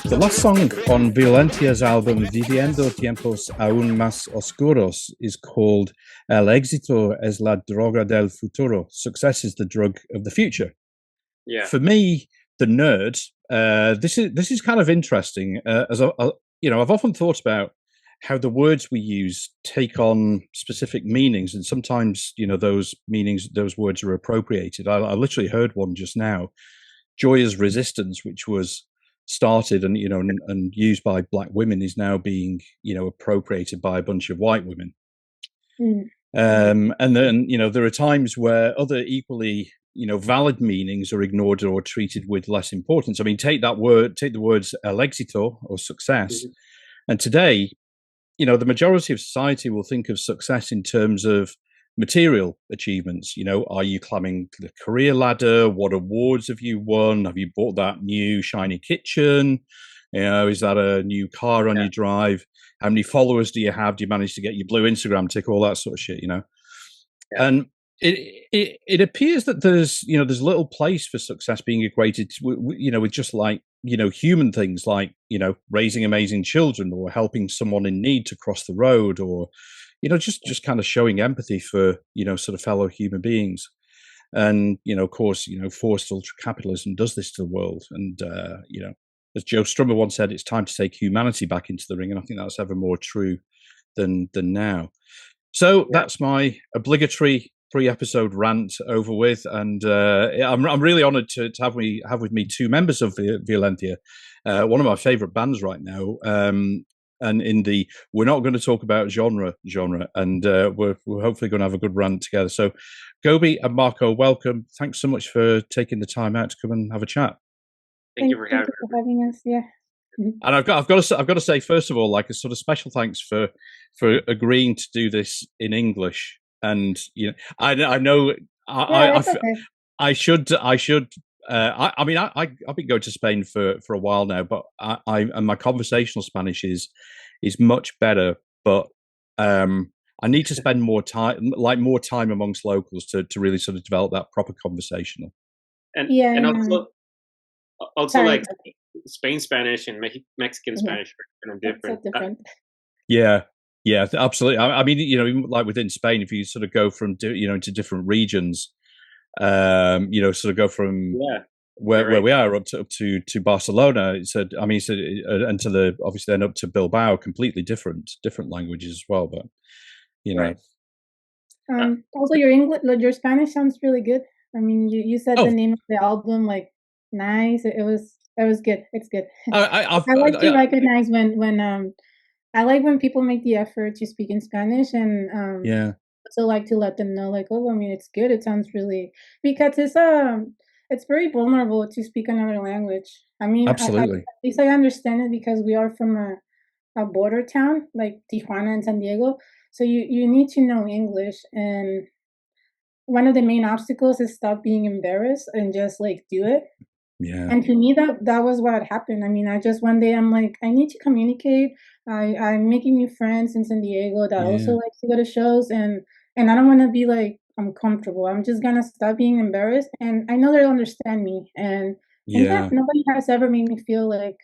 The last song on Violencia's album Viviendo, Tiempos aún más Oscuros is called El Exito es la Droga del Futuro. Success is the drug of the future. Yeah. For me, the nerd, this is kind of interesting. I've often thought about how the words we use take on specific meanings, and sometimes those words are appropriated. I literally heard one just now, joy as resistance, which was started and used by black women, is now being appropriated by a bunch of white women. And then there are times where other equally valid meanings are ignored or treated with less importance. I mean, take the words el éxito, or success, and today the majority of society will think of success in terms of material achievements. Are you climbing the career ladder? What awards have you won? Have you bought that new shiny kitchen? Is that a new car on your drive? How many followers do you have? Do you manage to get your blue Instagram tick? All that sort of shit, And it appears that there's little place for success being equated with just like human things like raising amazing children, or helping someone in need to cross the road, or just kind of showing empathy for sort of fellow human beings. And of course forced ultra-capitalism does this to the world. And as Joe Strummer once said, it's time to take humanity back into the ring, and I think that's ever more true than now. So that's my obligatory 3-episode rant over with, and I'm really honoured to have with me two members of Violencia, one of my favourite bands right now, and we're not going to talk about genre, and we're hopefully going to have a good rant together. So, Gobi and Marco, welcome. Thanks so much for taking the time out to come and have a chat. Thank you for having us. Yeah. And I've got to say, first of all, like a sort of special thanks for agreeing to do this in English. And I know I should. I mean, I've been going to Spain for a while now, but and my conversational Spanish is much better. But I need to spend more time amongst locals to really sort of develop that proper conversational. And also like Spain Spanish and Mexican Spanish are kind of different. So different. Yeah, absolutely. I mean, even like within Spain, if you sort of go from into different regions, sort of go from where we are up to Barcelona. It said, and to the obviously then up to Bilbao, completely different languages as well. But Right. Also, your Spanish sounds really good. I mean, you said the name of the album like nice. It was good. It's good. I like to recognize when I like when people make the effort to speak in Spanish, and also like to let them know, like, oh, I mean, it's good. It sounds really, because it's very vulnerable to speak another language. I mean, absolutely. at least I understand it because we are from a border town like Tijuana and San Diego, so you need to know English, and one of the main obstacles is stop being embarrassed and just like do it. Yeah. And to me, that was what happened. I mean, one day I'm like, I need to communicate. I'm making new friends in San Diego that also like to go to shows, and I don't want to be like uncomfortable. I'm just gonna stop being embarrassed, and I know they'll understand me. And nobody has ever made me feel like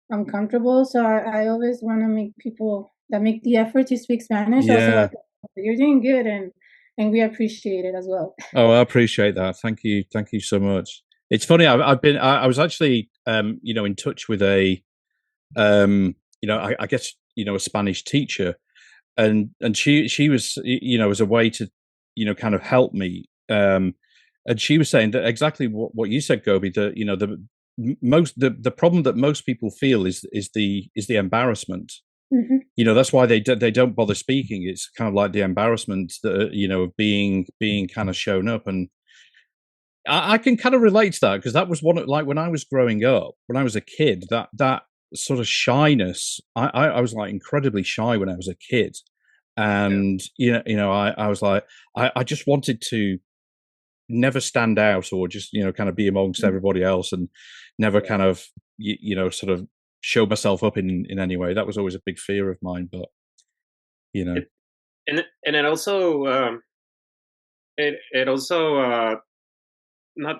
uncomfortable. So I always want to make people that make the effort to speak Spanish also like, you're doing good, and we appreciate it as well. Oh, I appreciate that. Thank you so much. It's funny. I was actually in touch with a I guess a Spanish teacher, and she was as a way to kind of help me, and she was saying that exactly what you said, Gobi, that the problem that most people feel is the embarrassment. Mm-hmm. That's why they don't bother speaking. It's kind of like the embarrassment that of being kind of shown up. And I can kind of relate to that, because that was like when I was growing up, when I was a kid, that sort of shyness. I was like incredibly shy when I was a kid, and I was like I just wanted to never stand out, or just kind of be amongst everybody else, and never kind of sort of show myself up in any way. That was always a big fear of mine, but and it also it also not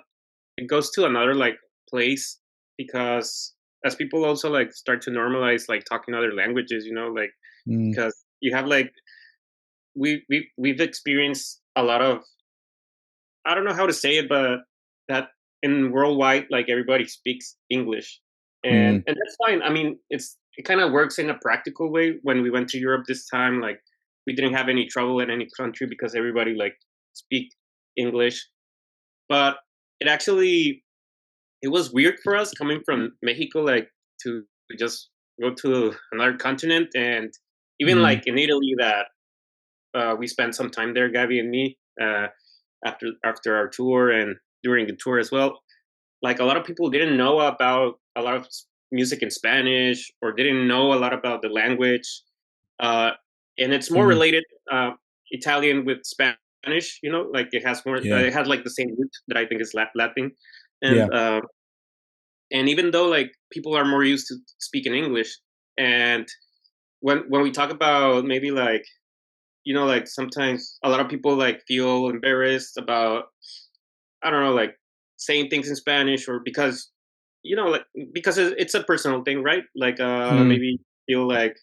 it goes to another like place, because as people also like start to normalize like talking other languages, you know, like because you have like we've experienced a lot of, I don't know how to say it, but that in worldwide, like everybody speaks English, and that's fine. I mean, it kind of works in a practical way. When we went to Europe this time, like we didn't have any trouble in any country because everybody like speak English. But it was weird for us coming from Mexico, like to just go to another continent, and even like in Italy, that we spent some time there, Gabby and me. After our tour and during the tour as well, like a lot of people didn't know about a lot of music in Spanish or didn't know a lot about the language, and it's more related Italian with Spanish, you know, like it has more it has like the same root that I think is Latin, and even though like people are more used to speaking English, and when we talk about maybe like, you know, like sometimes a lot of people like feel embarrassed about, I don't know, like saying things in Spanish, or because, you know, like because it's a personal thing, right? Like maybe feel like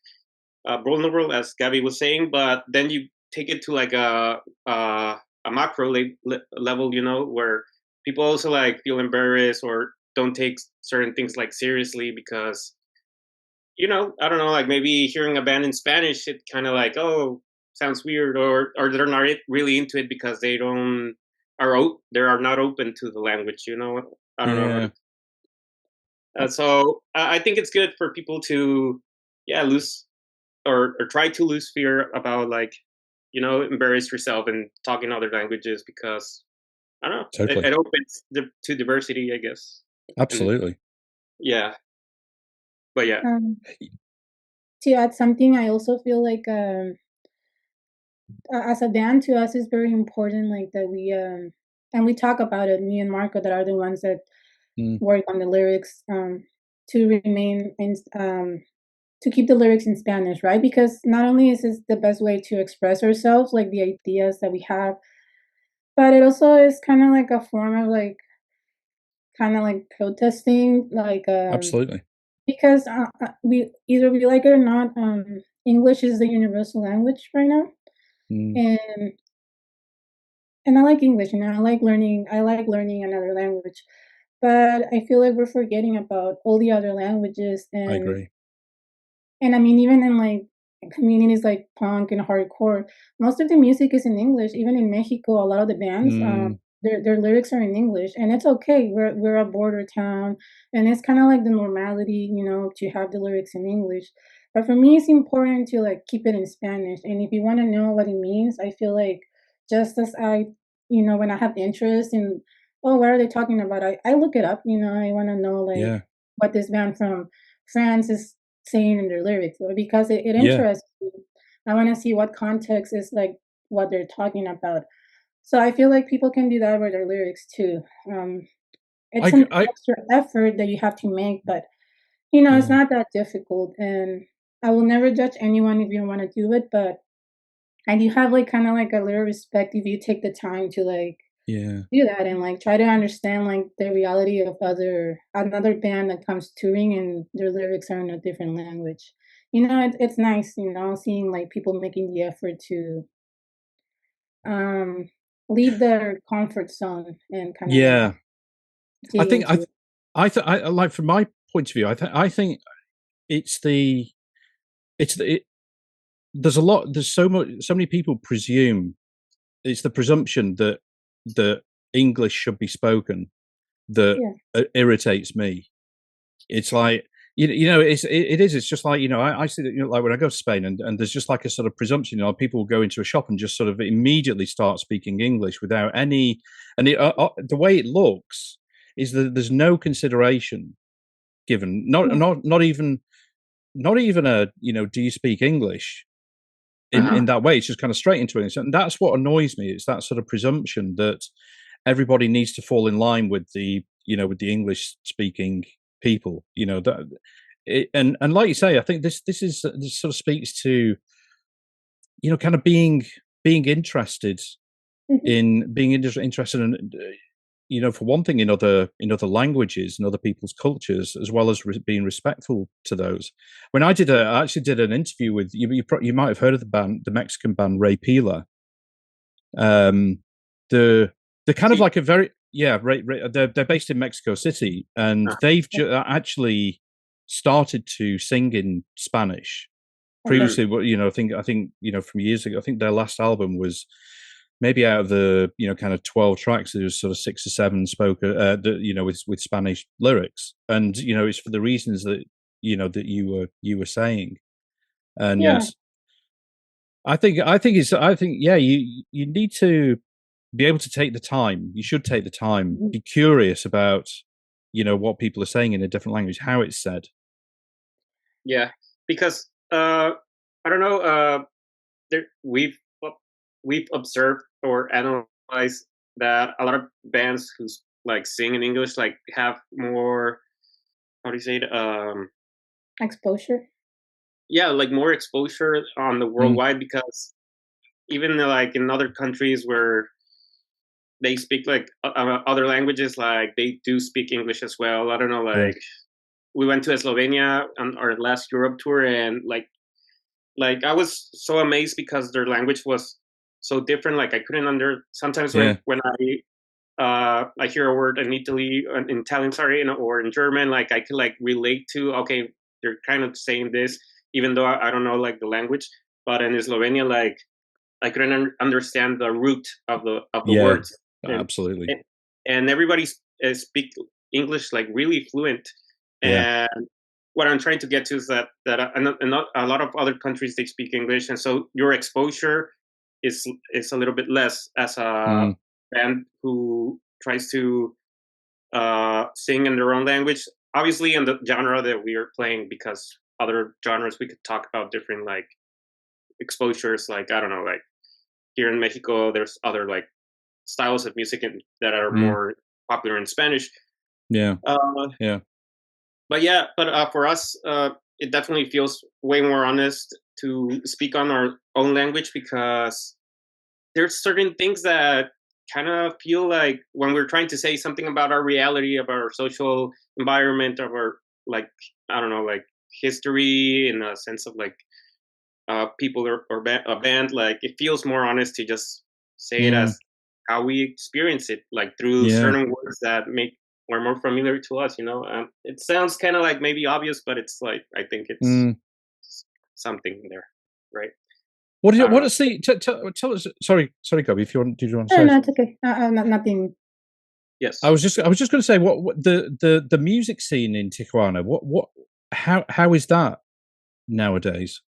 vulnerable, as Gabby was saying, but then you take it to like a macro level, you know, where people also like feel embarrassed or don't take certain things like seriously because, you know, I don't know, like maybe hearing a band in Spanish, it kind of like, oh, sounds weird, or they're not really into it because they are not open to the language, you know. I don't know. So I think it's good for people to lose or try to lose fear about, like, you know, embarrass yourself and talking other languages, because I don't know, totally. it opens to diversity, I guess. Absolutely. And, but to add something, I also feel like as a band, to us, is very important, like that we and we talk about it, me and Marco, that are the ones that work on the lyrics, to remain in to keep the lyrics in Spanish, right? Because not only is this the best way to express ourselves, like the ideas that we have, but it also is kind of like a form of like kind of like protesting, like absolutely, because we either we like it or not, English is the universal language right now, and I like English, you know, I like learning another language, but I feel like we're forgetting about all the other languages, I agree. And I mean, even in like communities like punk and hardcore, most of the music is in English. Even in Mexico, a lot of the bands, their lyrics are in English, and it's okay. We're a border town, and it's kind of like the normality, you know, to have the lyrics in English. But for me, it's important to like keep it in Spanish. And if you want to know what it means, I feel like just as I, you know, when I have interest in, oh, what are they talking about? I look it up. You know, I want to know like what this band from France is saying in their lyrics, because it interests me. I want to see what context is like what they're talking about. So I feel like people can do that with their lyrics too. It's an extra effort that you have to make, but you know, it's not that difficult. And I will never judge anyone if you don't want to do it, but I do have like kind of like a little respect if you take the time to like do that and like try to understand like the reality of another band that comes touring and their lyrics are in a different language. You know, it's nice, you know, seeing like people making the effort to leave their comfort zone and kind of like I think I like, from my point of view, I think there's so many people presume, it's the presumption that English should be spoken that irritates me. It's like, you know, it's just like, you know, I see that, you know, like when I go to Spain and there's just like a sort of presumption, you know, people go into a shop and just sort of immediately start speaking English without any, and the way it looks is that there's no consideration given, not even a, you know, do you speak English in that way. It's just kind of straight into it, and that's what annoys me. It's that sort of presumption that everybody needs to fall in line with the, you know, with the English speaking people, you know, that and like you say, I think this sort of speaks to, you know, kind of being interested in interested in for one thing, in other languages and other people's cultures, as well as being respectful to those. When I actually did an interview with you might have heard of the Mexican band Ray Pila. They're kind of like a very they're based in Mexico City, and they've actually started to sing in Spanish. Previously, I think from years ago, I think their last album was maybe out of the kind of 12 tracks, there was sort of 6 or 7 spoken with Spanish lyrics, and it's for the reasons that that you were saying. And yes, I think you need to be able to take the time. You should take the time, be curious about what people are saying in a different language, how it's said. Yeah, because I don't know, we've observed or analyzed that a lot of bands who like sing in English like have more, how do you say it, exposure. Yeah, like more exposure on the worldwide, because even like in other countries where they speak like other languages, like they do speak English as well. I don't know, like we went to Slovenia on our last Europe tour, and like I was so amazed because their language was so different. Like I couldn't sometimes when I hear a word in Italian, sorry, or in German, like I could like relate to, okay, they're kind of saying this, even though I don't know like the language. But in Slovenia, like I couldn't understand the root of the words. Absolutely. And everybody speak English like really fluent. And what I'm trying to get to is that a lot of other countries, they speak English, and so your exposure is a little bit less as a band who tries to sing in their own language. Obviously, in the genre that we are playing, because other genres we could talk about different like exposures. Like I don't know, like here in Mexico, there's other like styles of music that are more popular in Spanish. But for us, it definitely feels way more honest to speak on our own language, because there's certain things that kind of feel like when we're trying to say something about our reality, of our social environment, of our like, I don't know, like history in a sense of like people or a band, like it feels more honest to just say it as how we experience it, like through certain words that are more familiar to us, it sounds kind of like maybe obvious, but it's like, I think it's something there, right? What is the tell us? Sorry, Gobi. If you want, did you want to say? No, it's okay. Nothing. Yes, I was just going to say what the music scene in Tijuana. How is that nowadays?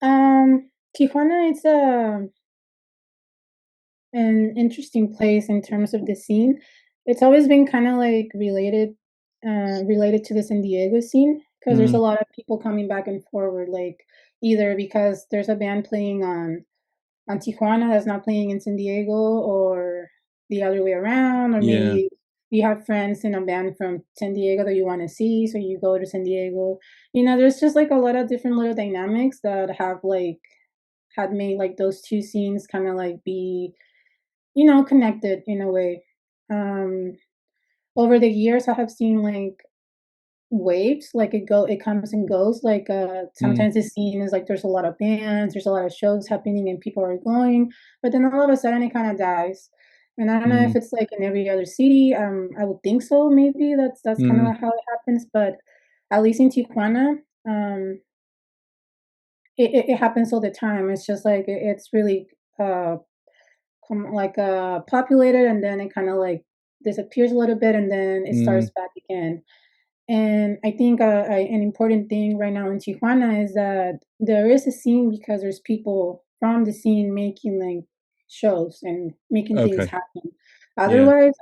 Tijuana is an interesting place in terms of the scene. It's always been kind of like related to the San Diego scene, because there's a lot of people coming back and forward, like either because there's a band playing on Tijuana that's not playing in San Diego, or the other way around, or maybe you have friends in a band from San Diego that you want to see, so you go to San Diego. There's just like a lot of different little dynamics that had made like those two scenes kind of like be connected in a way. Over the years I have seen like waves, like it comes and goes, like sometimes the scene is like there's a lot of bands, there's a lot of shows happening and people are going, but then all of a sudden it kind of dies. And I don't know if it's like in every other city. I would think so, maybe that's kind of how it happens, but at least in Tijuana, it happens all the time. It's just like it's really populated, and then it kind of like disappears a little bit, and then it starts back again. And I think an important thing right now in Tijuana is that there is a scene, because there's people from the scene making like shows and making things happen. Otherwise,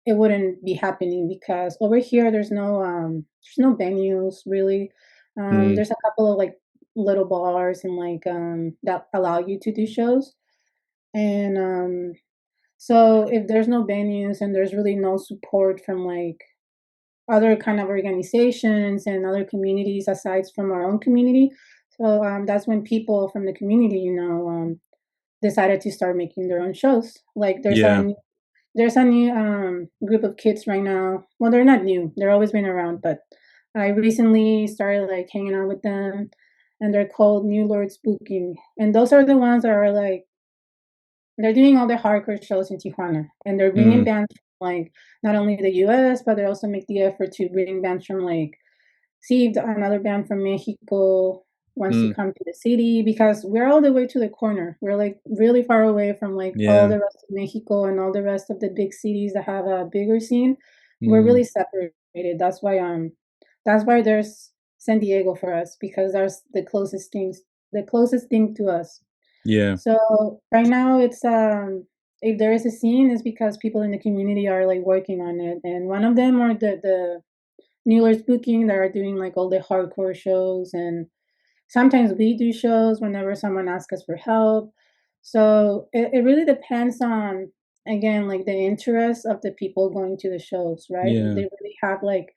it wouldn't be happening, because over here there's no venues really. There's a couple of like little bars and like that allow you to do shows. And so if there's no venues and there's really no support from like other kind of organizations and other communities aside from our own community, so that's when people from the community, decided to start making their own shows. Like there's a new group of kids right now. Well, they're not new; they're always been around. But I recently started like hanging out with them, and they're called New Lords Booking, and those are the ones that are like they're doing all the hardcore shows in Tijuana, and they're bringing bands from, like, not only the US, but they also make the effort to bring bands from, like, see another band from Mexico wants to come to the city because we're all the way to the corner. We're, like, really far away from, like, all the rest of Mexico and all the rest of the big cities that have a bigger scene. We're really separated. That's why there's San Diego for us because that's the closest thing to us. Yeah. So right now it's if there is a scene it's because people in the community are like working on it. And one of them are the Nealers Booking that are doing like all the hardcore shows, and sometimes we do shows whenever someone asks us for help. So it really depends on again like the interest of the people going to the shows, right? If they really have like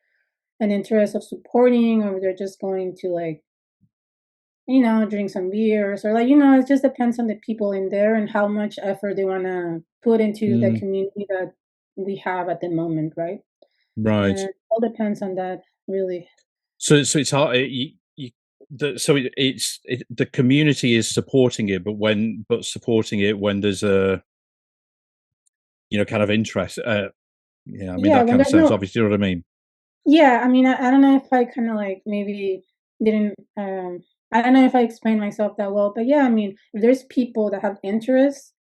an interest of supporting or they're just going to like drink some beers or like, it just depends on the people in there and how much effort they want to put into the community that we have at the moment, right? Right. And it all depends on that, really. So it's hard. The community is supporting it, but supporting it when there's a kind of interest. I mean that kind of sense. Obviously, you know what I mean? Yeah, I mean, I don't know if I kind of like maybe didn't. I don't know if I explained myself that well, but yeah, I mean, if there's people that have interests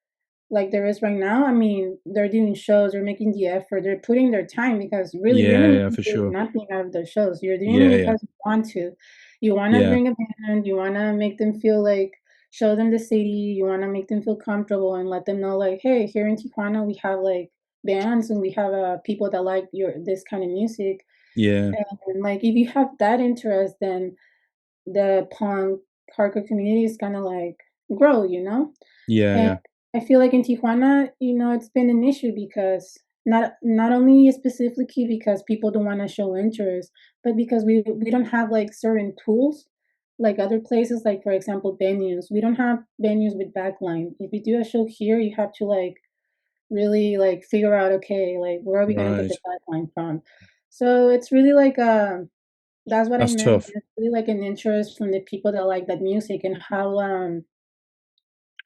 like there is right now, I mean, they're doing shows, they're making the effort, they're putting their time because really you're not for doing sure. nothing out of the shows. You're doing it because you want to. You want to bring a band, you want to make them feel like, show them the city, you want to make them feel comfortable and let them know like, hey, here in Tijuana we have like bands and we have people that like this kind of music. Yeah. And like if you have that interest, then the punk hardcore community is gonna like grow, And I feel like in Tijuana, it's been an issue because not only specifically because people don't want to show interest, but because we don't have like certain tools like other places, like for example venues. We don't have venues with backline. If you do a show here, you have to like really like figure out, okay, like where are we gonna get the backline from? So it's really like that's what I meant. Tough. It's really like an interest from the people that like that music and how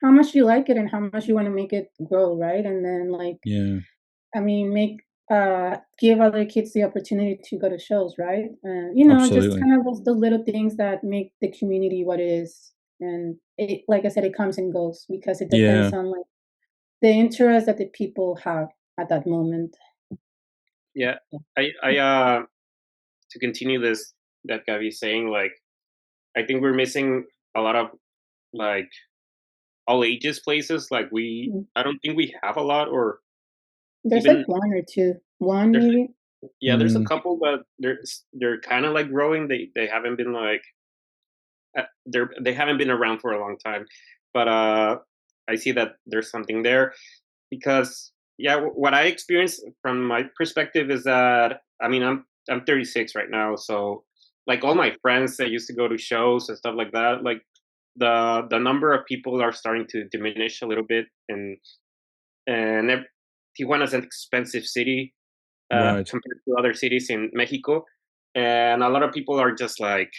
much you like it and how much you want to make it grow, right? And then like I mean give other kids the opportunity to go to shows, right? Just kind of the little things that make the community what it is. And it, like I said, it comes and goes because it depends on like the interest that the people have at that moment. Yeah, I to continue this that Gaby's saying, like I think we're missing a lot of like all ages places. Like I don't think we have a lot, or there's like one or two, maybe. There's a couple, but they're kind of like growing. They haven't been like they haven't been around for a long time, but I see that there's something there because what I experienced from my perspective is that I mean I'm 36 right now, so like all my friends that used to go to shows and stuff like that, like the number of people are starting to diminish a little bit, and Tijuana's an expensive city compared to other cities in Mexico, and a lot of people are just like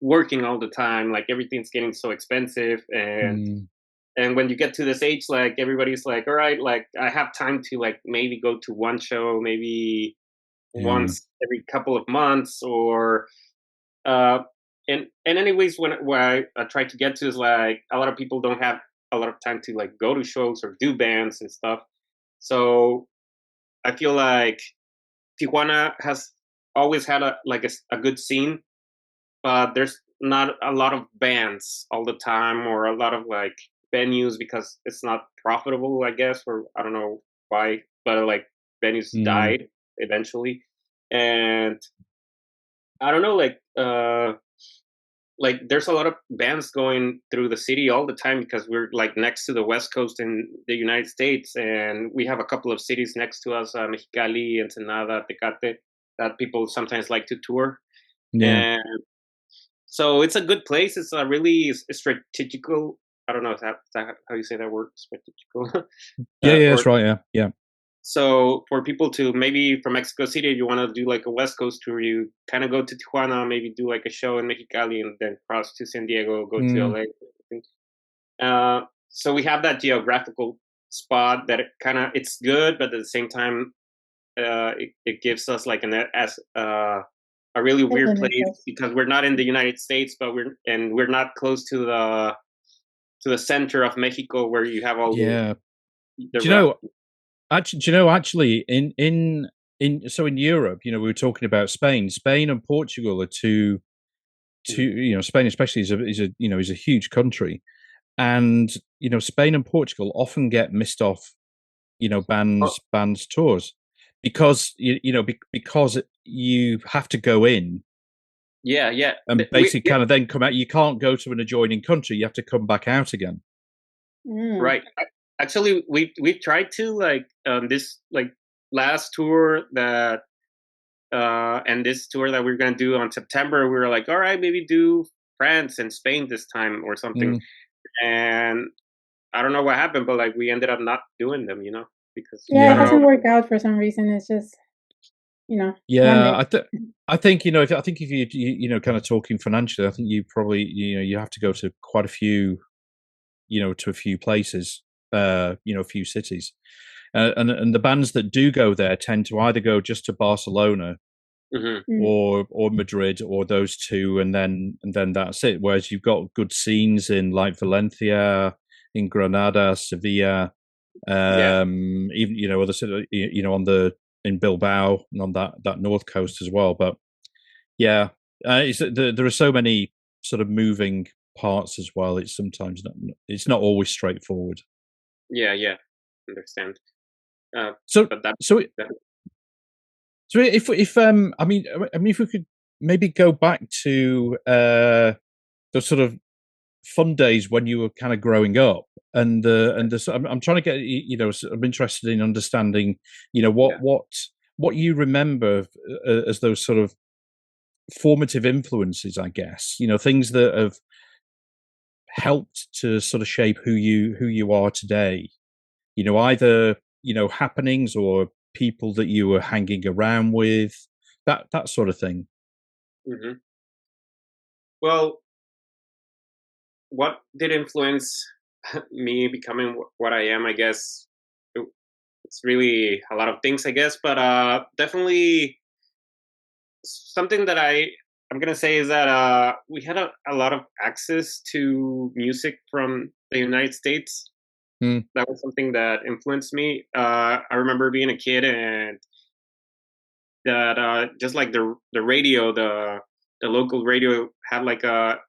working all the time, like everything's getting so expensive, and when you get to this age, like everybody's like, all right, like I have time to like maybe go to one show, maybe once every couple of months, or and anyways, when I try to get to is like a lot of people don't have a lot of time to like go to shows or do bands and stuff. So I feel like Tijuana has always had a good scene, but there's not a lot of bands all the time or a lot of like venues because it's not profitable, I guess, or I don't know why, but like venues died eventually. And I don't know, like there's a lot of bands going through the city all the time because we're like next to the West Coast in the United States, and we have a couple of cities next to us, Mexicali, Ensenada, Tecate, that people sometimes like to tour. And so it's a good place. It's a really strategical I don't know is that how you say that word, específico. Yeah, Or that's right. Yeah. so for people to maybe from Mexico City, you want to do like a West Coast tour, you kind of go to Tijuana, maybe do like a show in Mexicali, and then cross to San Diego, go to LA. So we have that geographical spot that it's good, but at the same time, it gives us like a really weird place because we're not in the United States, but we're not close to the center of Mexico where you have all do you know? Actually, in Europe, we were talking about Spain. Spain and Portugal are two. Spain especially is a huge country, and Spain and Portugal often get missed off, bands tours because because you have to go in. Yeah. And basically kind of then come out. You can't go to an adjoining country. You have to come back out again. Right. Actually, we've tried to this last tour that and this tour that we're gonna do on September. We were like, all right, maybe do France and Spain this time or something. And I don't know what happened, but we ended up not doing them, because it hasn't worked out for some reason. It's just Yeah, I think if you kind of talking financially, I think you probably you have to go to quite a few, to a few places, a few cities, and the bands that do go there tend to either go just to Barcelona, or Madrid, or those two, and then that's it. Whereas you've got good scenes in like Valencia, in Granada, Sevilla, even other on in Bilbao and on that north coast as well. But there are so many sort of moving parts as well. It's sometimes not always straightforward. Yeah, understand. So if we could maybe go back to the sort of fun days when you were kind of growing up, and I'm trying to get I'm interested in understanding what you remember as those sort of formative influences, I guess, things that have helped to sort of shape who you are today, either happenings or people that you were hanging around with, that sort of thing. Well, what did influence me becoming what I am? I guess it's really a lot of things, I guess, but definitely something that I'm gonna say is that we had a lot of access to music from the United States. That was something that influenced me. I remember being a kid and that just like the radio, the local radio had like a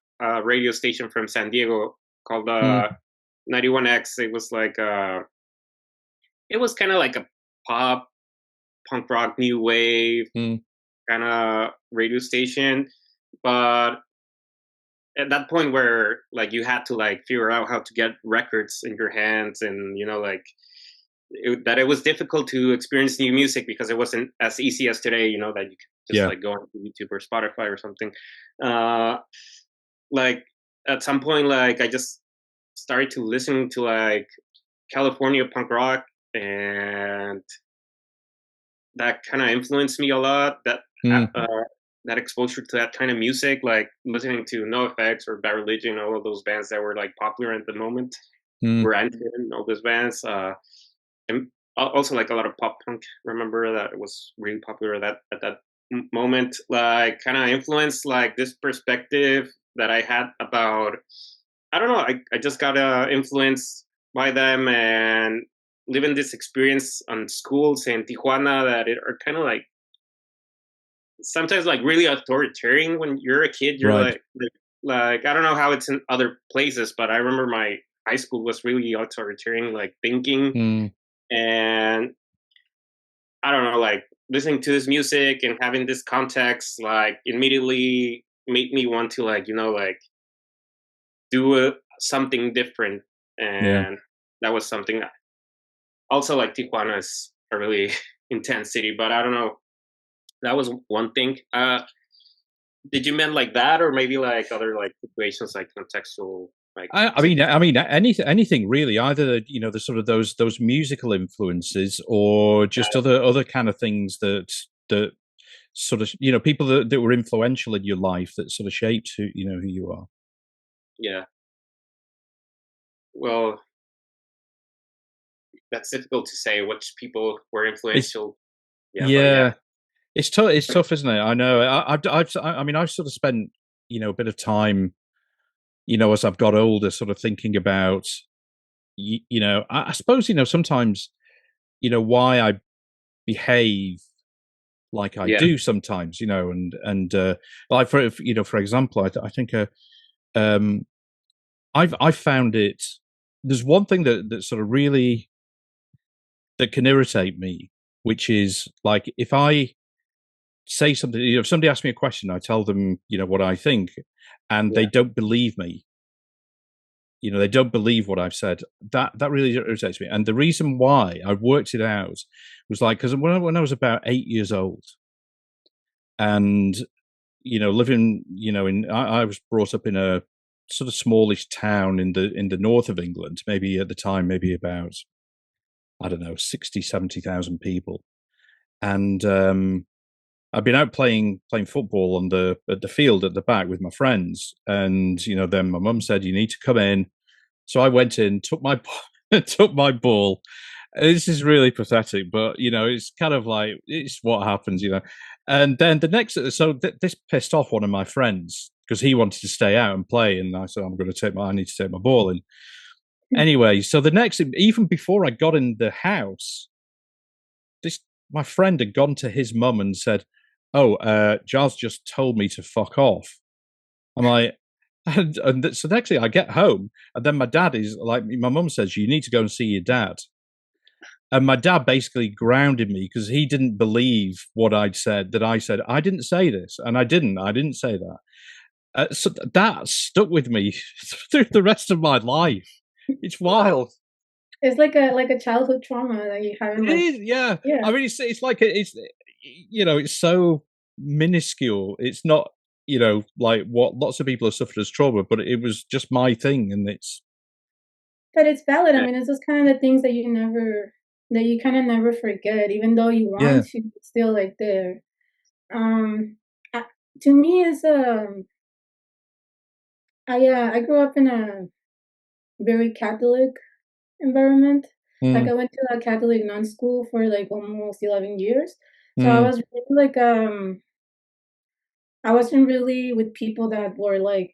radio station from San Diego called 91X. It was like it was kind of like a pop, punk rock, new wave kind of radio station, but at that point where you had to figure out how to get records in your hands, and that it was difficult to experience new music because it wasn't as easy as today, that you could just go on YouTube or Spotify or something. At some point, I just started to listen to California punk rock, and that kind of influenced me a lot. That exposure to that kind of music, listening to NoFX or Bad Religion, all of those bands that were popular at the moment, Brandon, all those bands, and also a lot of pop punk. Remember that it was really popular at that moment. Kind of influenced this perspective that I had about. I don't know. I just got influenced by them and living this experience on schools in Tijuana that are kind of sometimes really authoritarian. When you're a kid, you're right. I don't know how it's in other places, but I remember my high school was really authoritarian, thinking, and I don't know, listening to this music and having this context, immediately made me want to do something different, and that was something. Also, Tijuana is a really intense city, but I don't know. That was one thing. Did you mean that, or maybe other situations, contextual Like, I mean, anything really. Either the sort of those musical influences, or just other kind of things that sort of people that were influential in your life that sort of shaped who you are. Yeah. Well, that's difficult to say which people were influential. Yeah. It's tough. It's tough, isn't it? I know. I mean, I've sort of spent a bit of time, as I've got older, sort of thinking about, I suppose sometimes, why I behave like I do sometimes, and like for example, I think I've found it. There's one thing that sort of really that can irritate me, which is like if I say something, if somebody asks me a question, I tell them, what I think, and they don't believe me. They don't believe what I've said. That really irritates me. And the reason why I've worked it out was like, because when I was about 8 years old, and living, I was brought up in a sort of smallish town in the north of England, maybe at the time, maybe about, I don't know, 60, 70,000 people. And I've been out playing football at the field at the back with my friends, and then my mum said, "You need to come in." So I went in, took my took my ball. This is really pathetic, but it's kind of like it's what happens, And then the next, this pissed off one of my friends because he wanted to stay out and play, and I said, I need to take my ball in. Anyway, so the next, even before I got in the house, my friend had gone to his mum and said, "Oh, Giles just told me to fuck off." I'm like, and so next thing I get home, and then my dad is like, my mum says, "You need to go and see your dad." And my dad basically grounded me because he didn't believe what I'd said. That I said I didn't say this, and I didn't say that. So that stuck with me through the rest of my life. It's wild. It's like a childhood trauma that you haven't. It is, yeah. I mean, it's like it's it's so minuscule. It's not like what lots of people have suffered as trauma, but it was just my thing, and it's. But it's valid. I mean, it's those kind of the things that you kind of never forget, even though you want to. It's still like there. To me, it's I grew up in a very Catholic environment. Like I went to a Catholic non-school for like almost 11 years. So I was really like I wasn't really with people that were like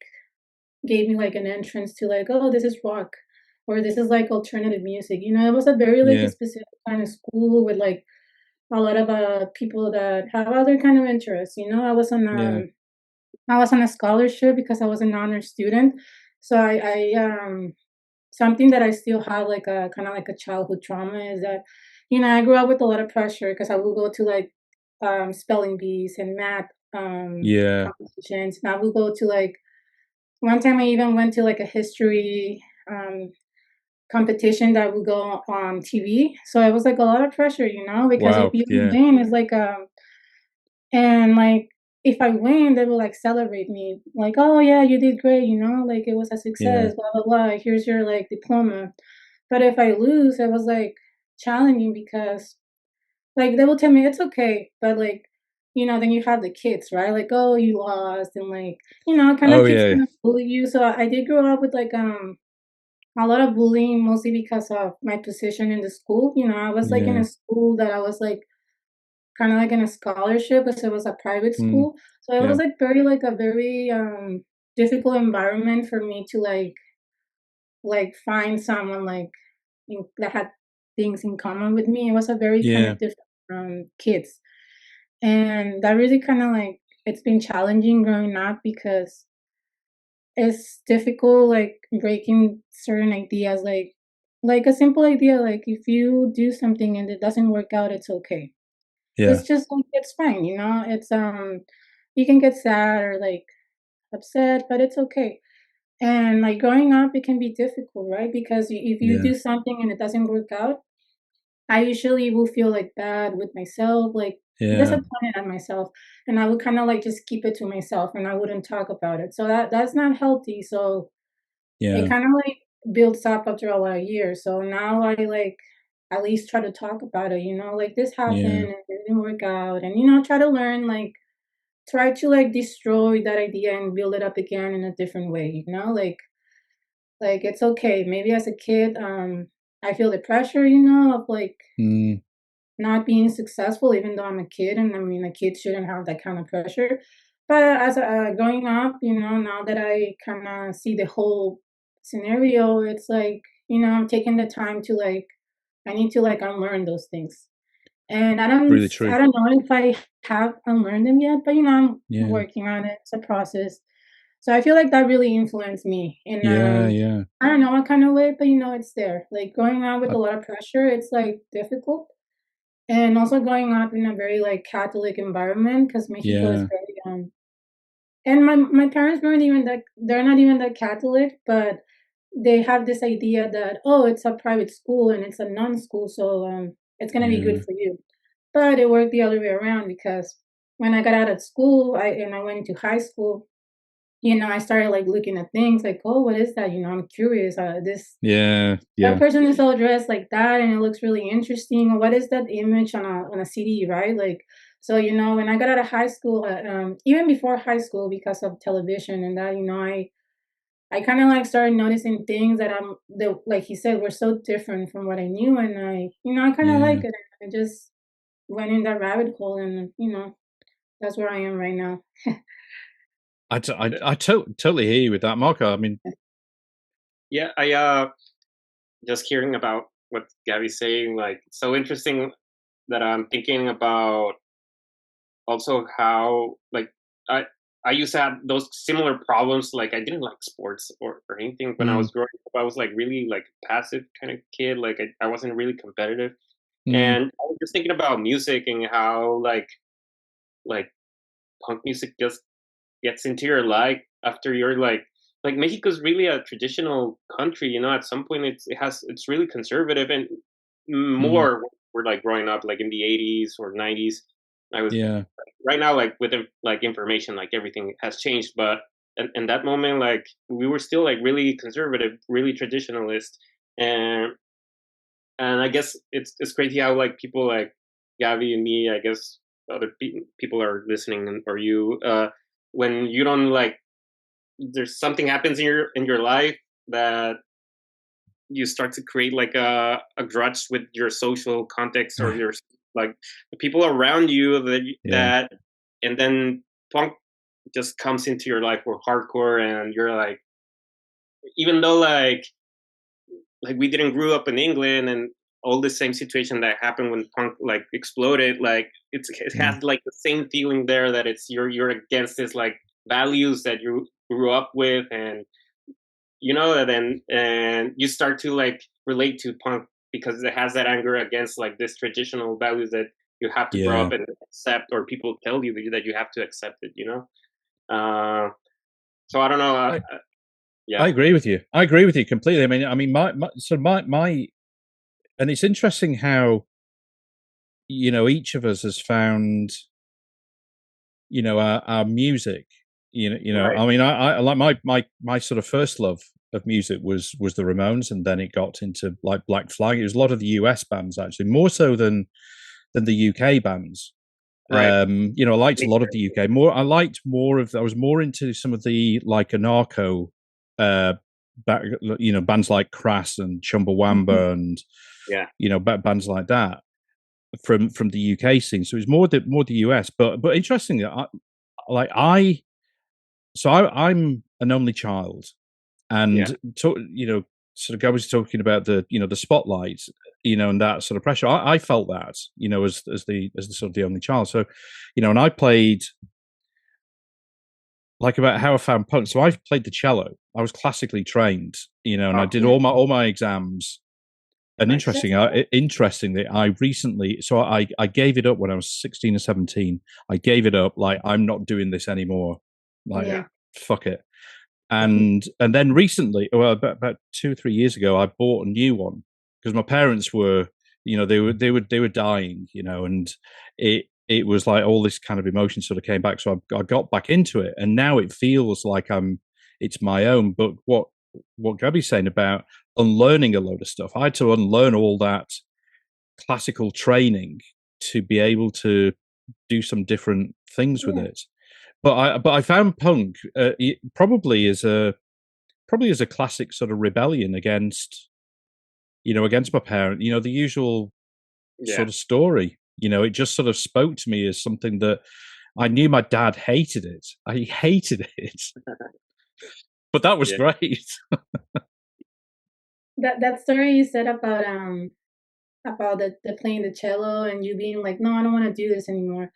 gave me like an entrance to like, oh, this is rock or this is like alternative music. It was a very like a specific kind of school with like a lot of people that have other kind of interests. I was on a scholarship because I was an honor student. So I something that I still have like a kind of like a childhood trauma is that, I grew up with a lot of pressure because I would go to like spelling bees and math competitions. And I would go to like one time I even went to like a history competition that would go on TV. So it was like a lot of pressure, because if you win, it's like and like if I win, they will like celebrate me, like, oh yeah, you did great, like it was a success, blah blah blah. Here's your like diploma. But if I lose, it was like challenging because like they will tell me it's okay, but like then you have the kids, right? Like, oh, you lost, and like kind of kids kind of bully you. So I did grow up with like a lot of bullying, mostly because of my position in the school. I was like in a school that I was like kind of like in a scholarship because it was a private school. So it was like a very difficult environment for me to like find someone like that had things in common with me. It was a very kind of different kids. And that really kind of like it's been challenging growing up because it's difficult like breaking certain ideas like a simple idea, like if you do something and it doesn't work out, it's okay. It's just like it's fine, it's you can get sad or like upset, but it's okay. And like growing up it can be difficult, right? Because if you do something and it doesn't work out, I usually will feel like bad with myself, like disappointed at myself, and I would kind of like just keep it to myself and I wouldn't talk about it. So that's not healthy. So it kind of like builds up after a lot of years. So now I like at least try to talk about it, like this happened and it didn't work out, and try to learn, like try to like destroy that idea and build it up again in a different way, like it's okay. Maybe as a kid, I feel the pressure, of like not being successful, even though I'm a kid, and I mean, a kid shouldn't have that kind of pressure. But as growing up, now that I kind of see the whole scenario, it's like, I'm taking the time to like, I need to like unlearn those things. And Really true. I don't know if I have unlearned them yet, but I'm working on it. It's a process. So I feel like that really influenced me in I don't know what kind of way, but it's there. Like growing up with a lot of pressure, it's like difficult. And also growing up in a very like Catholic environment, because Mexico is very and my parents weren't even that, they're not even that Catholic, but they have this idea that, oh, it's a private school and it's a non-school, so it's gonna be good for you. But it worked the other way around, because when I got out of school, I went into high school, I started like looking at things like, oh, what is that? I'm curious. That person is all dressed like that, and it looks really interesting. What is that image on a CD, right? Like, so when I got out of high school, even before high school, because of television and that, I kind of like started noticing things that like he said, were so different from what I knew, and I kind of like it. I just went in that rabbit hole, and that's where I am right now. I totally hear you with that, Marco. I mean, yeah, I just hearing about what Gabby's saying, like, it's so interesting that I'm thinking about also how, like, I used to have those similar problems. Like, I didn't like sports or anything when I was growing up. I was like really like passive kind of kid. Like, I wasn't really competitive. And I was just thinking about music and how like punk music just gets into your life after you're like Mexico's really a traditional country. At some point it's really conservative, and more we're like growing up like in the 80s or 90s. I was right now, like with like information, like everything has changed, but in that moment, like we were still like really conservative, really traditionalist, and I guess it's crazy how like people like Gavi and me, I guess other people are listening, or you, when you don't like, there's something happens in your life that you start to create like a grudge with your social context or your like the people around you that and then punk just comes into your life or hardcore, and you're like, even though like we didn't grow up in England and all the same situation that happened when punk like exploded, like it has like the same feeling there, that it's you're against this like values that you grew up with, and and you start to like relate to punk because it has that anger against like this traditional values that you have to grow up and accept, or people tell you that you have to accept it, so I don't know. I agree with you. I agree with you completely. I mean, my and it's interesting how, each of us has found, our music, right. I mean, I like my sort of first love of music was the Ramones, and then it got into like Black Flag. It was a lot of the US bands, actually, more so than the UK bands. Right. I liked a lot of the UK. I was more into some of the like anarcho, bands like Crass and Chumbawamba and bands like that from the UK scene. So it was more the US. But interestingly, I'm an only child, and sort of Gab was talking about the the spotlight, and that sort of pressure. I felt that, as the sort of the only child. So, and I played like about how I found punk. So I played the cello. I was classically trained, and I did all my exams. And interestingly, I recently, so I gave it up when I was 16 or 17. I gave it up, like, I'm not doing this anymore. Like, fuck it. And then recently, well, about 2 or 3 years ago, I bought a new one because my parents were, they were dying, and it was like all this kind of emotion sort of came back. So I got back into it, and now it feels like it's my own. But what what Gabby's saying about unlearning a load of stuff. I had to unlearn all that classical training to be able to do some different things with it. But I found punk probably as a classic sort of rebellion against my parent. The usual sort of story. It just sort of spoke to me as something that I knew my dad hated it. I hated it, but that was great. That story you said about the playing the cello and you being like, no, I don't want to do this anymore.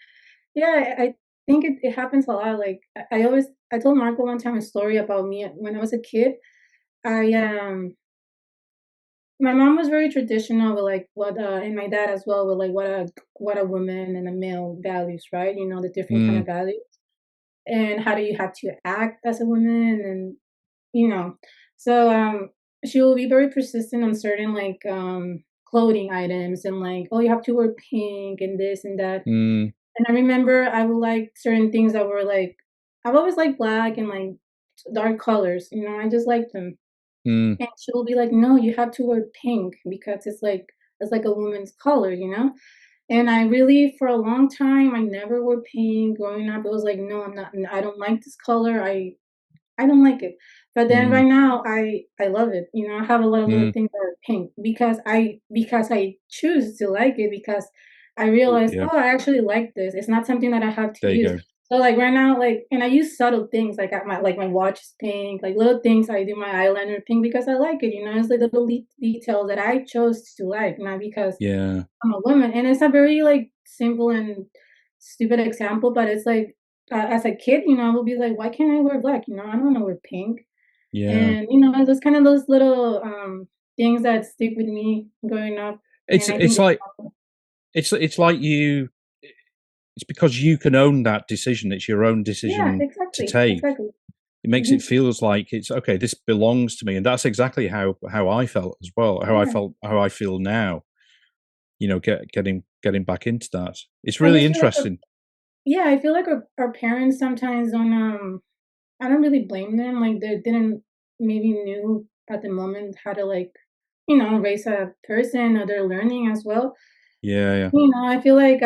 Yeah, I think it happens a lot. Like I told Marco one time a story about me when I was a kid. I my mom was very traditional with like what and my dad as well with like what a woman and a male values, right? The different kind of values and how do you have to act as a woman and you know. So she will be very persistent on certain like clothing items and like, oh, you have to wear pink and this and that. And I remember I would like certain things that were like I've always liked black and like dark colors, I just liked them. And she will be like, no, you have to wear pink because it's like a woman's color. And I really, for a long time, I never wore pink growing up. It was like, no, I don't like this color. I don't like it. But then right now I love it. I have a lot of little things that are pink because I choose to like it because I realize, oh, I actually like this. It's not something that I have to use. So like right now, like, and I use subtle things like my watch is pink, like little things. I do my eyeliner pink because I like it. It's like the little details that I chose to like, not because I'm a woman. And it's a very like simple and stupid example, but it's like as a kid, I would be like, why can't I wear black? I don't want to wear pink. And those kind of those little things that stick with me growing up. It's like it's because you can own that decision. It's your own decision to take. Exactly. It makes it feels like it's okay. This belongs to me, and that's exactly how I felt as well. How I feel now. Getting back into that. It's really interesting. I feel like our parents sometimes don't. I don't really blame them. Like they didn't maybe knew at the moment how to like raise a person, or they're learning as well. Yeah. I feel like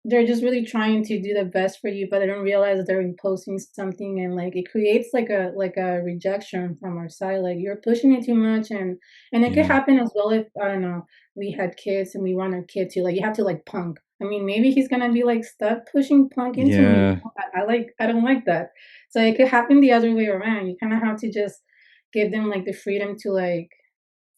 they're just really trying to do the best for you, but they don't realize they're imposing something, and like it creates like a rejection from our side. Like you're pushing it too much, and it could happen as well if I don't know we had kids and we want our kid to like you have to like punk. I mean, maybe he's gonna be like stop pushing punk into me. I don't like that. So it could happen the other way around. You kind of have to just give them like the freedom to like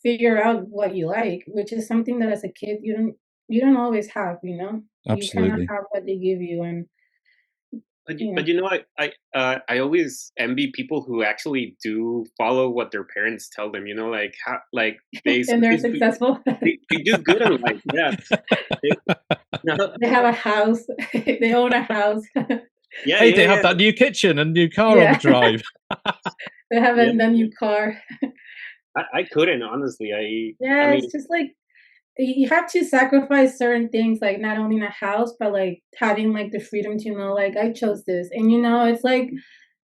figure out what you like, which is something that as a kid you don't always have, You kind of Absolutely. have what they give you, and I always envy people who actually do follow what their parents tell them. Like how like they and they're successful. they do good in life. Yeah, They have a house. They own a house. They have that new kitchen and new car on the drive. They have a new car. I couldn't honestly. I mean, it's just like you have to sacrifice certain things, like not only a house, but like having like the freedom to know, like I chose this, and it's like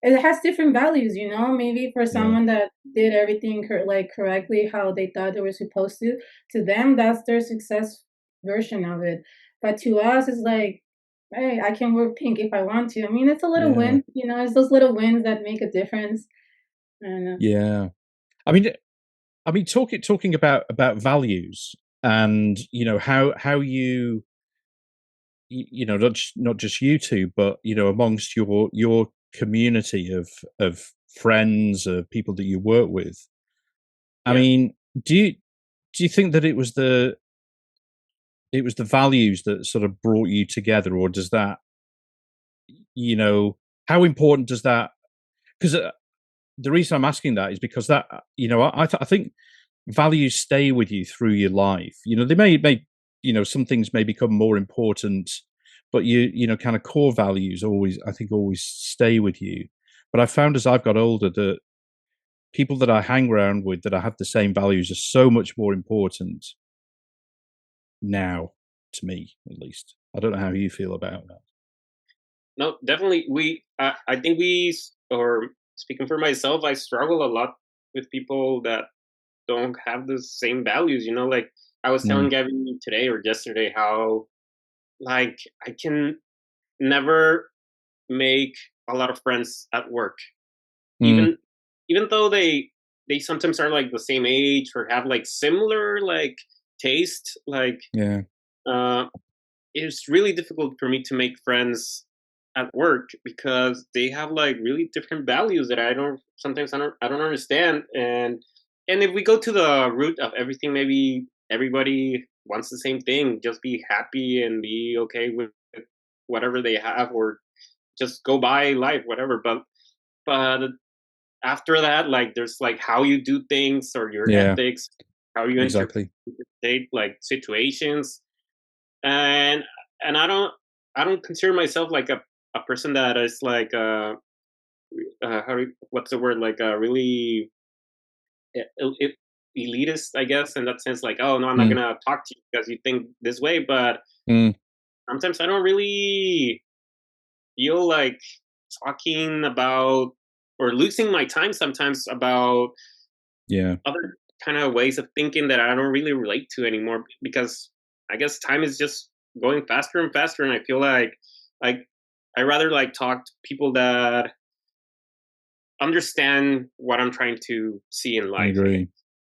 it has different values. Maybe for someone that did everything correctly how they thought they were supposed to them that's their success version of it. But to us, it's like, hey, I can wear pink if I want to. I mean, it's a little win. It's those little wins that make a difference. I don't know. Yeah, I mean, talking about values, and how you not just you two, but amongst your community of friends, of people that you work with. I mean, do you think that it was the values that sort of brought you together, or does that how important does that? Because the reason I'm asking that is because that I think values stay with you through your life. They may some things may become more important, but kind of core values always stay with you. But I found as I've got older that people that I hang around with that I have the same values are so much more important now, to me at least. I don't know how you feel about that. No, definitely. I think we, or speaking for myself, I struggle a lot with people that don't have the same values. You know, like I was telling Gabby today or yesterday how like I can never make a lot of friends at work, even even though they sometimes are like the same age or have like similar like taste. Like it's really difficult for me to make friends at work because they have like really different values that I don't sometimes I don't understand. And if we go to the root of everything, maybe everybody wants the same thing, just be happy and be okay with whatever they have, or just go by life, whatever. But after that, like there's like how you do things or your ethics, how you interpret like situations. And I don't consider myself like a person that is like what's the word, like a really elitist, I guess, in that sense. Like, oh no, I'm not gonna talk to you because you think this way. But sometimes I don't really feel like talking about or losing my time sometimes about other kind of ways of thinking that I don't really relate to anymore, because I guess time is just going faster and faster, and I feel like I rather like talk to people that understand what I'm trying to see in life. I agree.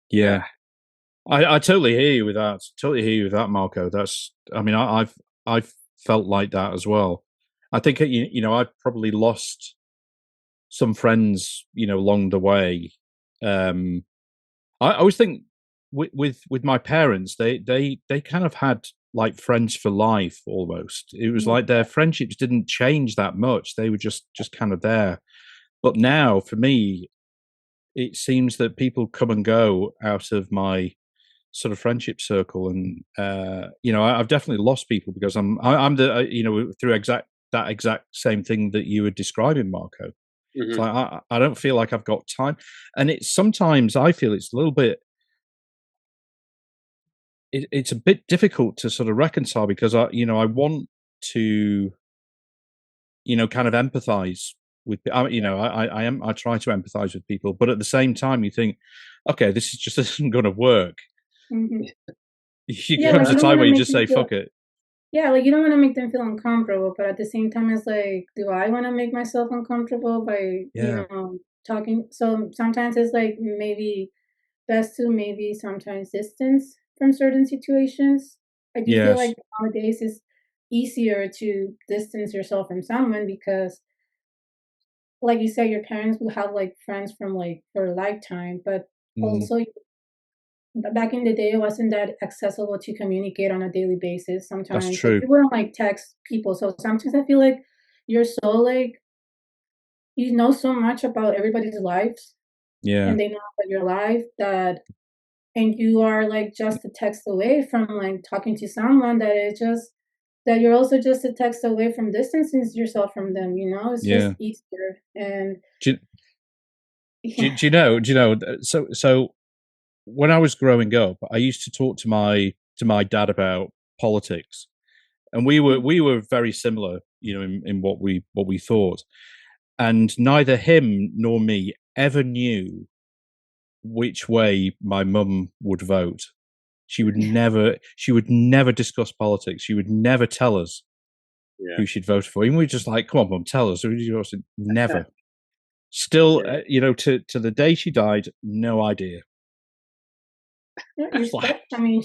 Yeah. I totally hear you with that. Totally hear you with that, Marco. That's, I mean, I've felt like that as well. I think you know I've probably lost some friends, you know, along the way. I always think with my parents, they kind of had like friends for life almost. It was like their friendships didn't change that much. They were just kind of there. But now, for me, it seems that people come and go out of my sort of friendship circle, and you know, I've definitely lost people because I'm the you know, through that exact same thing that you were describing, Marco. It's like I don't feel like I've got time, and it's sometimes I feel it's a little bit. It's a bit difficult to sort of reconcile because I want to, you know, kind of empathize with, you know, I try to empathize with people, but at the same time you think, okay, this is just isn't going to work. You come to a time where you just say, fuck it. Yeah, like you don't want to make them feel uncomfortable, but at the same time, it's like, do I want to make myself uncomfortable by, you know, talking? So sometimes it's like maybe best to maybe sometimes distance from certain situations. I do feel like nowadays it's easier to distance yourself from someone because, like you said, your parents will have like friends from like for a lifetime, but also back in the day, it wasn't that accessible to communicate on a daily basis. That's Sometimes, like true. you wouldn't like text people, so sometimes I feel like you're so like you know so much about everybody's lives, and they know about your life that, and you are like just a text away from like talking to someone that is just that you're also just a text away from distancing yourself from them. You know, it's just easier. And do you know? So when I was growing up, I used to talk to my dad about politics, and we were very similar, you know, in what we thought, and neither him nor me ever knew which way my mum would vote. She would never discuss politics. She would never tell us who she'd voted for. Even we just like, come on, mum, tell us. Never. Still, you know, to the day she died, no idea. Respect. I mean,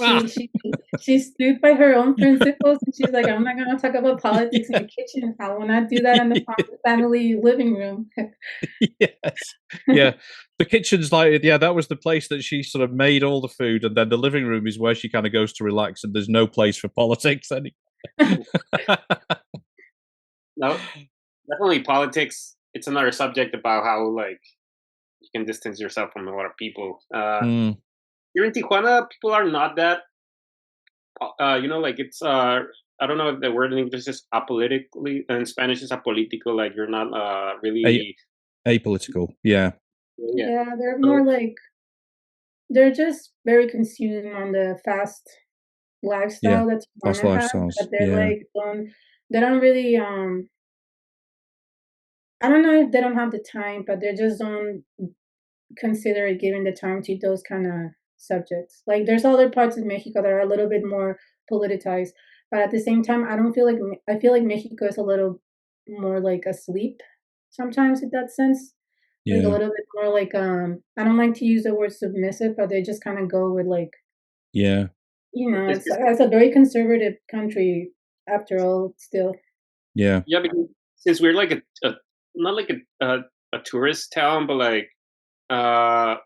she stood by her own principles, and she's like, "I'm not gonna talk about politics in the kitchen. I will not do that in the family living room." Yes, yeah. The kitchen's like, that was the place that she sort of made all the food, and then the living room is where she kind of goes to relax, and there's no place for politics anymore. No, definitely politics. It's another subject about how like you can distance yourself from a lot of people. Here in Tijuana, people are not that. You know, like it's I don't know if the word in English is apolitically, in Spanish is apolitical. Like you're not really apolitical. Yeah, they're more like they're just very consumed on the fast lifestyle that fast Tijuana has. lifestyles. But they're like they don't really I don't know if they don't have the time, but they just don't consider giving the time to those kind of subjects. Like there's other parts of Mexico that are a little bit more politicized, but at the same time, I don't feel like I feel like Mexico is a little more like asleep sometimes in that sense. Like a Yeah. little bit more like I don't like to use the word submissive, but they just kind of go with like Yeah. it's a very conservative country after all still. Yeah. Yeah, because since we're like a not like a tourist town, but like uh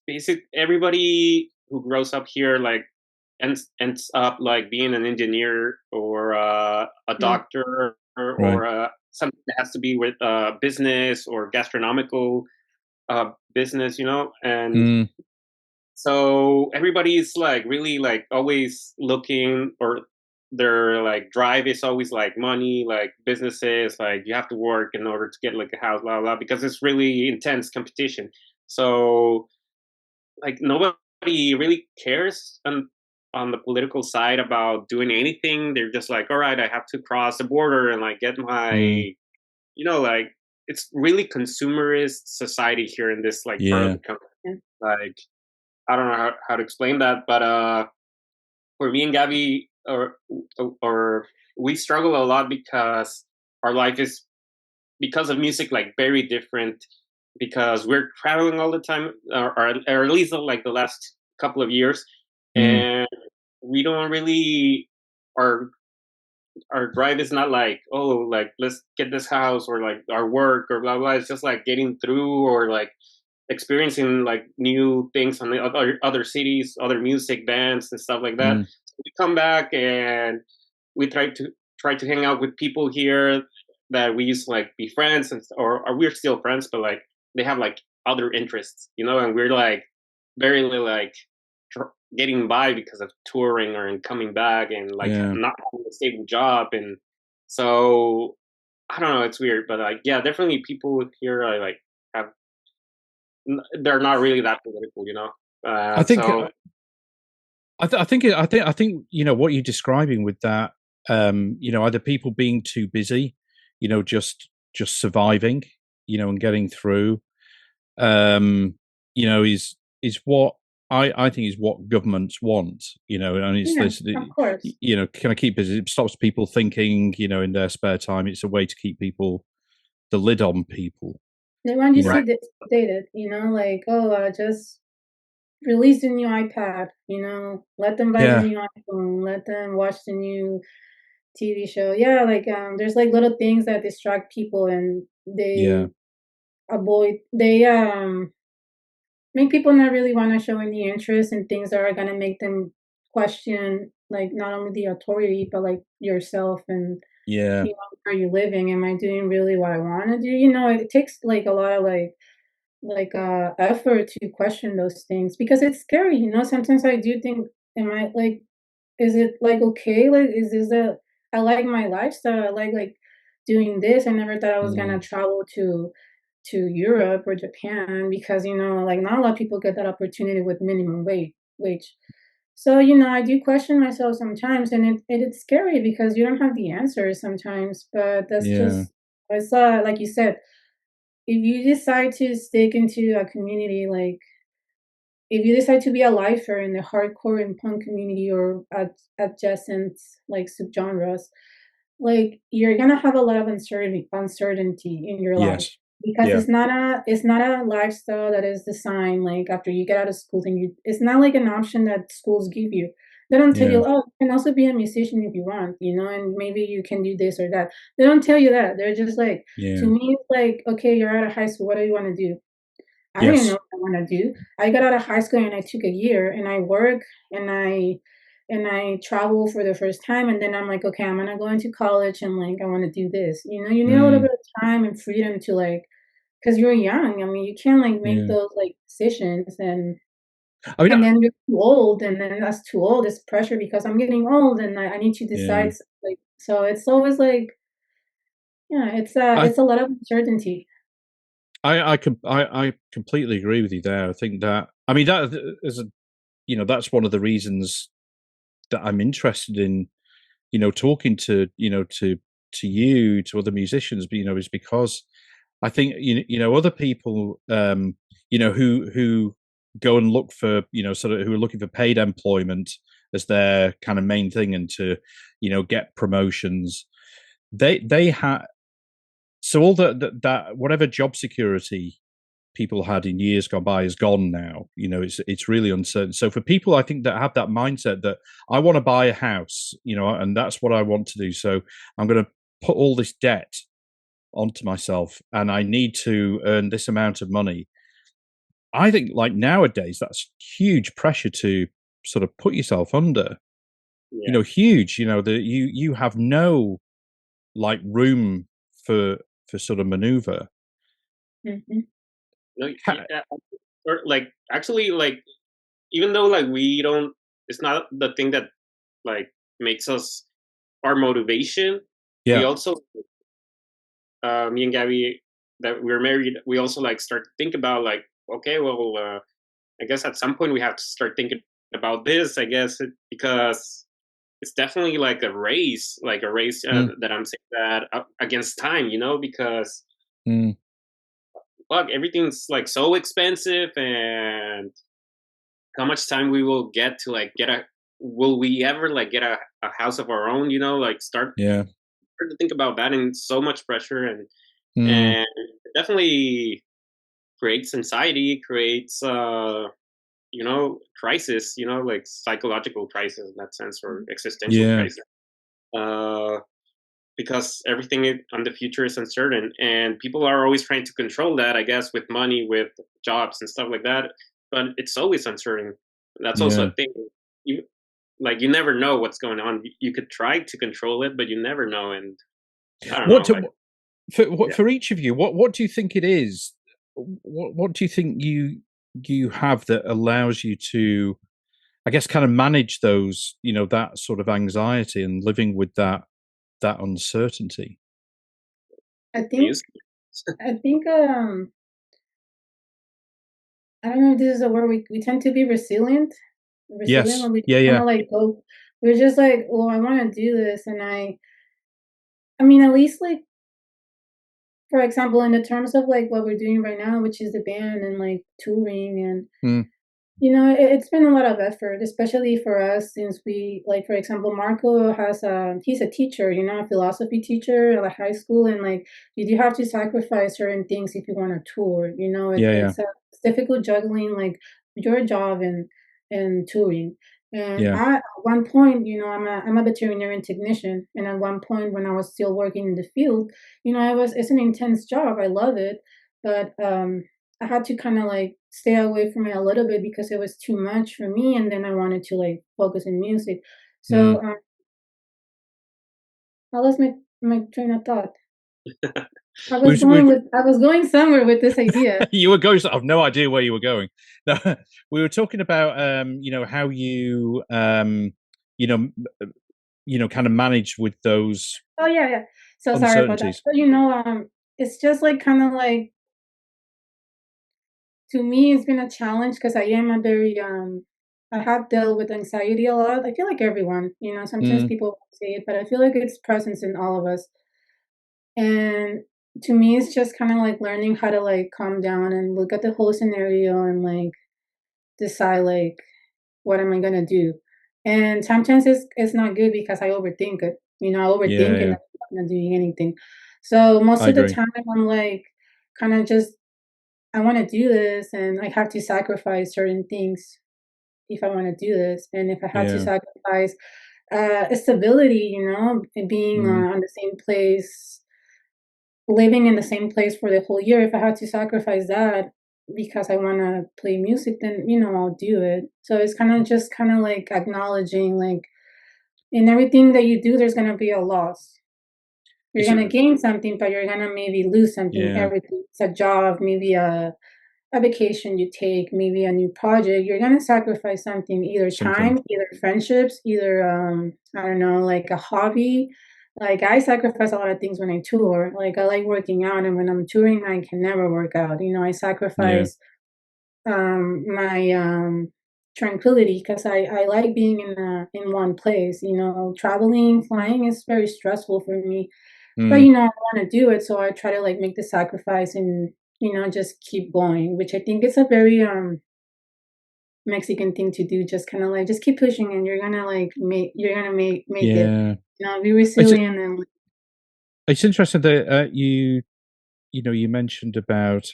basic everybody who grows up here like ends up like being an engineer or a Mm, doctor Right. or something that has to be with business or gastronomical business, you know. And Mm, so everybody's like really like always looking, or their like drive is always like money, like businesses, like you have to work in order to get like a house, blah blah, because it's really intense competition. So like nobody really cares on the political side about doing anything. They're just like, all right, I have to cross the border and like get my, mm, like it's really consumerist society here in this like part of yeah. the country. yeah. Like I don't know how to explain that, but for me and Gabby, or we struggle a lot because our life is, because of music, like very different, because we're traveling all the time, or at least like the last couple of years, Mm, and we don't really, our our drive is not like, oh, like let's get this house or like our work or blah blah. It's just like getting through, or like experiencing like new things on the other cities, other music bands and stuff like that. mm, So we come back and we try to hang out with people here that we used to like be friends, or we're still friends, but like they have like other interests, you know, and we're like very like getting by because of touring or and coming back and like yeah. not having a stable job. And so I don't know, it's weird, but like yeah, definitely people here are like have, they're not really that political, you know. I think So I think what you're describing with that, either people being too busy, just surviving, and getting through, um, is what I think is what governments want, and it's Yeah, this, of course. kind of keep busy. It stops people thinking, in their spare time. It's a way to keep the lid on people, They want you you to know. see right, this dated, like, oh, just release the new iPad, let them buy the Yeah, new iPhone, let them watch the new TV show. Yeah, like there's like little things that distract people and yeah, they make people not really want to show any interest in things that are gonna make them question like not only the authority but like yourself and yeah, are you living? Am I doing really what I want to do? It takes like a lot of effort to question those things because it's scary. Sometimes I do think, am I like, is it like okay? Like, is this a, I like my lifestyle. I like doing this. I never thought I was gonna mm, travel to Europe or Japan because like not a lot of people get that opportunity with minimum wage. So I do question myself sometimes, and it's scary because you don't have the answers sometimes. But that's yeah, just it's like you said, if you decide to stick into a community, like if you decide to be a lifer in the hardcore and punk community or adjacent like subgenres, like you're gonna have a lot of uncertainty in your life yes, because yeah, it's not a lifestyle that is designed like after you get out of school and it's not like an option that schools give you. They don't tell yeah, you, oh, you can also be a musician if you want, and maybe you can do this or that. They don't tell you that. They're just like, to yeah, me, it's like, okay, you're out of high school. What do you want to do? I didn't know yes, what I want to do. I got out of high school and I took a year and I work and I travel for the first time and then I'm like, okay, I'm gonna go into college and like I want to do this. You need a little mm, bit of time and freedom to like, because you're young. I mean, you can't like make yeah. those like decisions I mean, and then you're too old and then that's too old. It's pressure because I'm getting old and I need to yeah, decide. Like, so it's always like, yeah, I it's a lot of uncertainty. I completely agree with you there. I think that, I mean, that is that's one of the reasons that I'm interested in talking to to you, to other musicians, but is because I think other people who go and look for sort of who are looking for paid employment as their kind of main thing, and to get promotions. They had so all that whatever job security people had in years gone by is gone now. It's really uncertain. So for people, I think, that have that mindset that I want to buy a house, and that's what I want to do. So I'm going to put all this debt onto myself, and I need to earn this amount of money. I think, like, nowadays, that's huge pressure to sort of put yourself under. Yeah. Huge. That you have no like room for sort of maneuver. Mm-hmm. No, or like actually, like, even though like we don't, it's not the thing that like makes us our motivation. Yeah. We also, me and Gabby, that we're married, we also like start to think about like, okay, well, I guess at some point we have to start thinking about this. I guess because it's definitely like a race that I'm saying that against time, because. Fuck, everything's like so expensive, and how much time we will get to like will we ever like get a house of our own, like start to think about that, and so much pressure, and it definitely creates anxiety, creates crisis, like psychological crisis in that sense, or existential crisis. Because everything on the future is uncertain, and people are always trying to control that, I guess, with money, with jobs and stuff like that. But it's always uncertain. That's also a thing. You never know what's going on. You could try to control it, but you never know. And I don't know. For each of you, what do you think it is? What do you think you have that allows you to, I guess, kind of manage those, that sort of anxiety and living with that uncertainty? I think I don't know if this is a word, we tend to be resilient. Yes. When we Yeah. Like go, we're just like, well, I want to do this, and I mean, at least, like, for example, in the terms of like what we're doing right now, which is the band and like touring, and it's been a lot of effort, especially for us, since we, like, for example, Marco he's a teacher, a philosophy teacher at a high school, and like you do have to sacrifice certain things if you want to tour. It's difficult juggling like your job and touring. And at one point, I'm a veterinarian technician, and at one point when I was still working in the field, it's an intense job. I love it, but I had to kind of like stay away from it a little bit because it was too much for me, and then I wanted to like focus in music. So I lost my train of thought. I was going somewhere with this idea. You were going. I've no idea where you were going. No, we were talking about how you kind of manage with those. Oh yeah. So sorry about that. But it's just like kind of like, to me, it's been a challenge because I am a very I have dealt with anxiety a lot. I feel like everyone, sometimes people say it, but I feel like it's present in all of us. And to me, it's just kind of like learning how to like calm down and look at the whole scenario and like decide like, what am I gonna do? And sometimes it's not good because I overthink it. I overthink and I'm not doing anything. So most of the time I'm like kind of just, I want to do this, and I have to sacrifice certain things if I want to do this. And if I had to sacrifice stability, and being on the same place, living in the same place for the whole year, if I had to sacrifice that because I want to play music, then, I'll do it. So it's just kind of like acknowledging, like, in everything that you do, there's going to be a loss. You're going to gain something, but you're going to maybe lose something. Everything. It's a job, maybe a vacation you take, maybe a new project. You're going to sacrifice something, either time, either friendships, either, I don't know, like a hobby. Like, I sacrifice a lot of things when I tour. Like, I like working out, and when I'm touring, I can never work out. I sacrifice my tranquility because I like being in one place. Traveling, flying is very stressful for me. but I want to do it, so I try to like make the sacrifice and just keep going, which I think is a very Mexican thing to do. Just kind of like just keep pushing, and you're gonna make it. Be resilient and. It's interesting that you mentioned about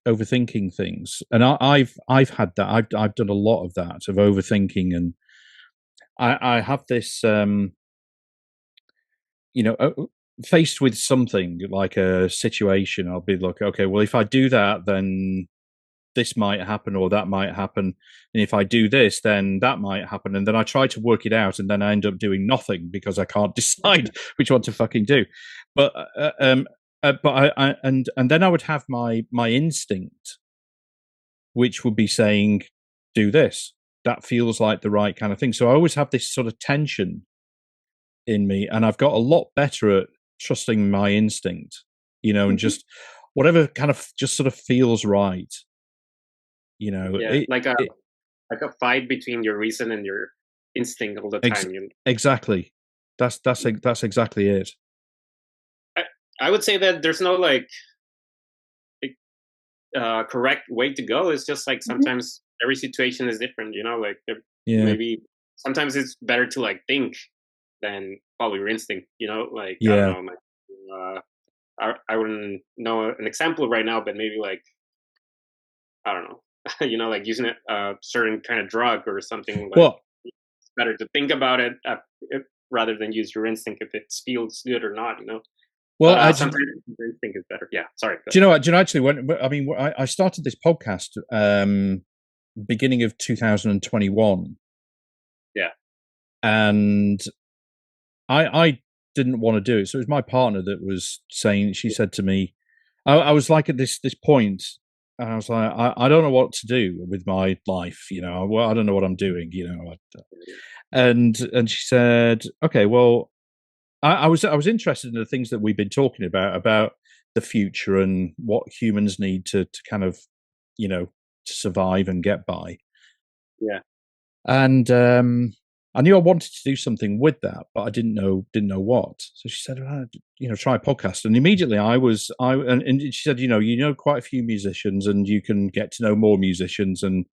overthinking things, and I've had that. I've done a lot of that, of overthinking, and I have this faced with something like a situation, I'll be like, okay, well, if I do that, then this might happen or that might happen, and if I do this, then that might happen, and then I try to work it out, and then I end up doing nothing because I can't decide which one to fucking do. But and then I would have my instinct, which would be saying, do this. That feels like the right kind of thing. So I always have this sort of tension in me, and I've got a lot better at trusting my instinct, and just whatever kind of just sort of feels right. Like a fight between your reason and your instinct all the time. Exactly. That's exactly it. I would say that there's no like correct way to go. It's just like sometimes every situation is different, like maybe sometimes it's better to like think than follow your instinct, like I don't know, like, I wouldn't know an example right now, but maybe like I don't know, like using a certain kind of drug or something. Like, it's better to think about it rather than use your instinct if it feels good or not. Well, sometimes your instinct is better. Yeah, sorry. Do you know? Actually, when I started this podcast beginning of 2021. Yeah, and I didn't want to do it, so it was my partner that was saying. She said to me, I was like at this point. And I was like, I don't know what to do with my life, well, I don't know what I'm doing, and she said, okay, well, I was interested in the things that we've been talking about the future and what humans need to kind of, to survive and get by. Yeah. And I knew I wanted to do something with that, but I didn't know what. So she said, try a podcast. And immediately and she said, you know quite a few musicians, and you can get to know more musicians, and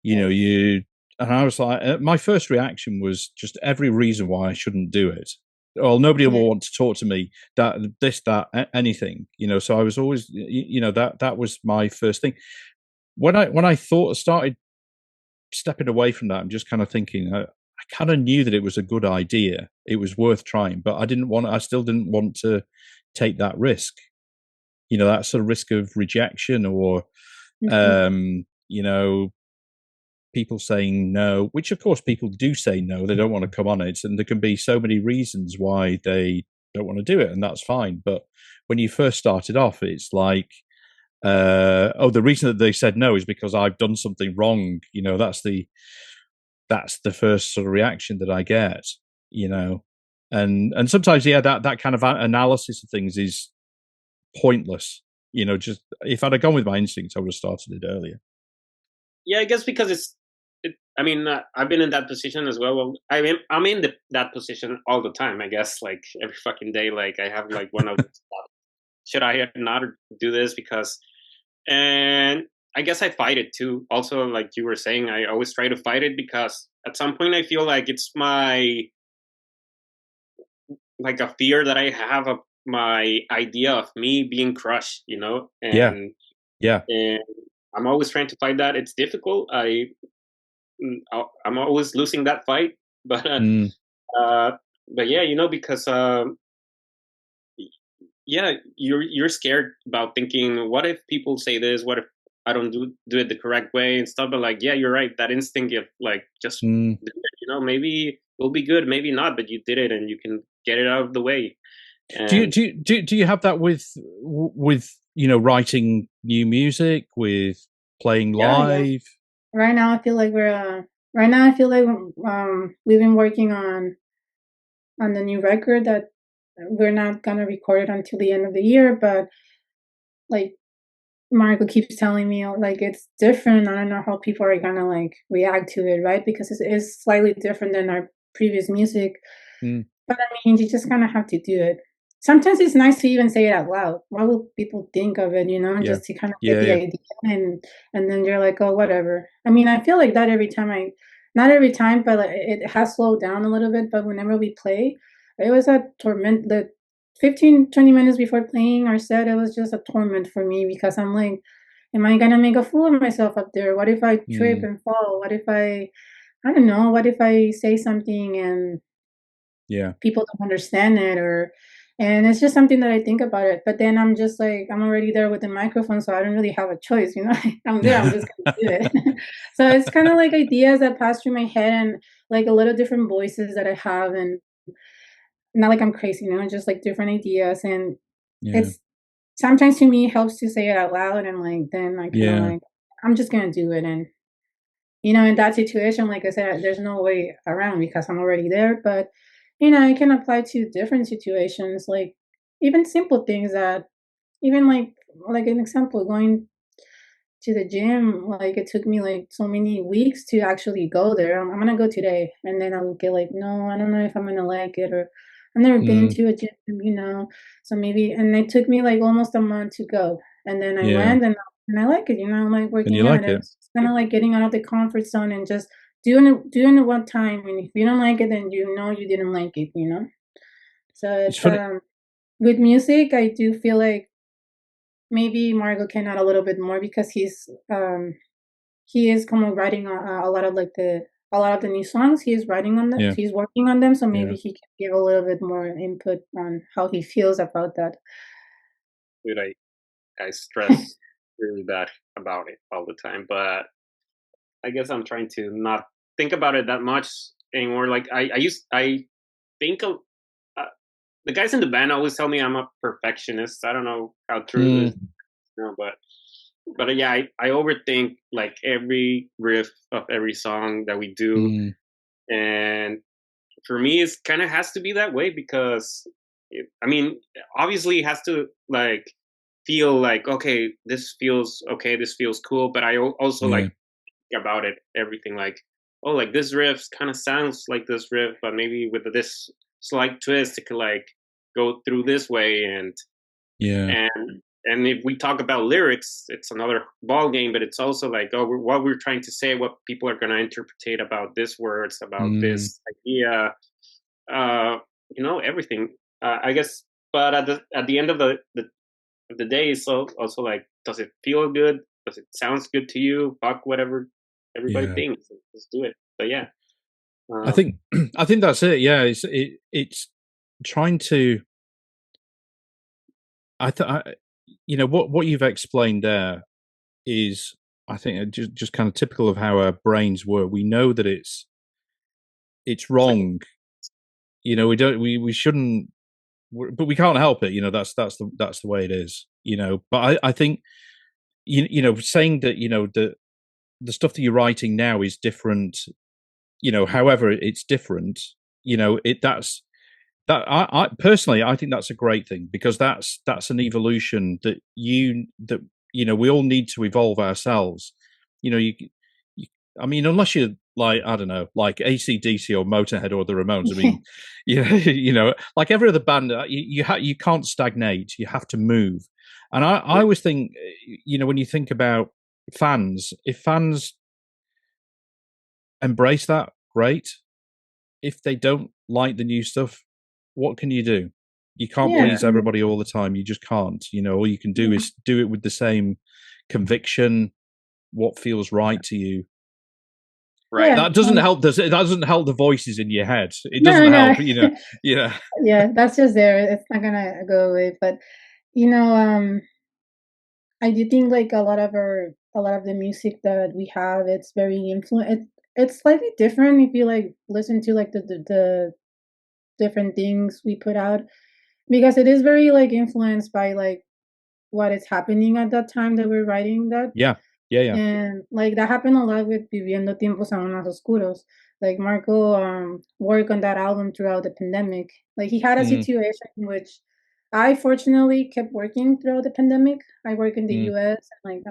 and I was like, my first reaction was just every reason why I shouldn't do it. Well, nobody will want to talk to me, that anything, so I was always, that was my first thing. When I started stepping away from that, I'm just kind of thinking, I kind of knew that it was a good idea. It was worth trying, but I still didn't want to take that risk, that sort of risk of rejection or, people saying no, which of course people do say no, they don't want to come on it. And there can be so many reasons why they don't want to do it, and that's fine. But when you first started off, it's like, the reason that they said no is because I've done something wrong. That's the first sort of reaction that I get, and sometimes, that kind of analysis of things is pointless. Just if I'd have gone with my instincts, I would have started it earlier. Yeah, I guess because I've been in that position as well. Well, I'm in that position all the time. I guess like every fucking day, like I have like one of those should I not do this and I guess I fight it too. Also, like you were saying, I always try to fight it because at some point I feel like it's like a fear that I have of my idea of me being crushed, and and I'm always trying to fight that. It's difficult. I'm always losing that fight, but yeah, because you're scared about thinking, what if people say this? What if I don't do it the correct way and stuff? But like, yeah, you're right. That instinct of like just do it, maybe it'll be good, maybe not, but you did it and you can get it out of the way. And do you have that with writing new music, with playing live? Yeah. Right now, I feel like we've been working on the new record that we're not gonna record it until the end of the year, but like Marco keeps telling me, like, it's different. I don't know how people are gonna like react to it, right? Because it is slightly different than our previous music. But I mean, you just kind of have to do it. Sometimes it's nice to even say it out loud. What will people think of it, just to kind of get the idea, and then you're like, oh, whatever. I mean, I feel like that every time not every time, but like, it has slowed down a little bit. But whenever we play, it was a torment. The 15, 20 minutes before playing our set, it was just a torment for me because I'm like, am I gonna make a fool of myself up there? What if I trip and fall? What if I don't know, what if I say something and people don't understand it, and it's just something that I think about it. But then I'm just like, I'm already there with the microphone, so I don't really have a choice, I'm there, I'm just gonna do it. So it's kind of like ideas that pass through my head and like a little different voices that I have, and not like I'm crazy, just like different ideas. And it's sometimes to me it helps to say it out loud, and like then I kind of like, I'm just gonna do it. And in that situation, like I said, there's no way around because I'm already there. But it can apply to different situations, like even simple things that, even like an example, going to the gym, like it took me like so many weeks to actually go there. I'm gonna go today, and then I'll get like, no, I don't know if I'm gonna like it, or I've never been to a gym, so maybe. And it took me like almost a month to go, and then I went, and I like it, I'm like working out. It's kind of like getting out of the comfort zone and just doing it one time. And if you don't like it, then you didn't like it. So it's with music, I do feel like maybe Margot can add a little bit more because he is kind of writing a lot of a lot of the new songs. He is writing on them. He's working on them, so maybe he can give a little bit more input on how he feels about that. Dude, I stress really bad about it all the time, but I guess I'm trying to not think about it that much anymore. Like I think of the guys in the band always tell me I'm a perfectionist. I don't know how true it is, but yeah, I overthink like every riff of every song that we do, and for me, it's kind of has to be that way because, obviously, it has to like feel like, okay, this feels cool, but I also like think about it, everything like, oh, like this riff kind of sounds like this riff, but maybe with this slight twist, it could like go through this way, and if we talk about lyrics, it's another ball game, but it's also like, oh, what we're trying to say, what people are going to interpret about this words, about this idea, everything. I guess, but at the end of the day, it's also like, does it feel good? Does it sound good to you? Fuck whatever everybody thinks. Let's do it. But yeah, I think that's it. Yeah, it's trying to. What you've explained there is, I think, just kind of typical of how our brains work. We know that it's wrong. We shouldn't, but we can't help it. That's the way it is. But I think saying that the stuff that you're writing now is different. However it's different. That I personally, I think that's a great thing because that's an evolution that we all need to evolve ourselves. Unless you're like, I don't know, like AC/DC or Motorhead or the Ramones. I mean, like every other band, you can't stagnate. You have to move. And I always think, when you think about fans, if fans embrace that, great. If they don't like the new stuff, what can you do? You can't please everybody all the time. You just can't. All you can do is do it with the same conviction, what feels right to you. Right. That doesn't help. It doesn't help the voices in your head. It doesn't help. Yeah. Yeah, that's just there. It's not gonna go away. But I do think like a lot of the music that we have, it's very it's slightly different if you like listen to like the different things we put out, because it is very like influenced by like what is happening at that time that we're writing that. Yeah. And like that happened a lot with Viviendo, Tiempos, Oscuros. Like Marco worked on that album throughout the pandemic. Like he had a situation in which I fortunately kept working throughout the pandemic. I work in the US, and like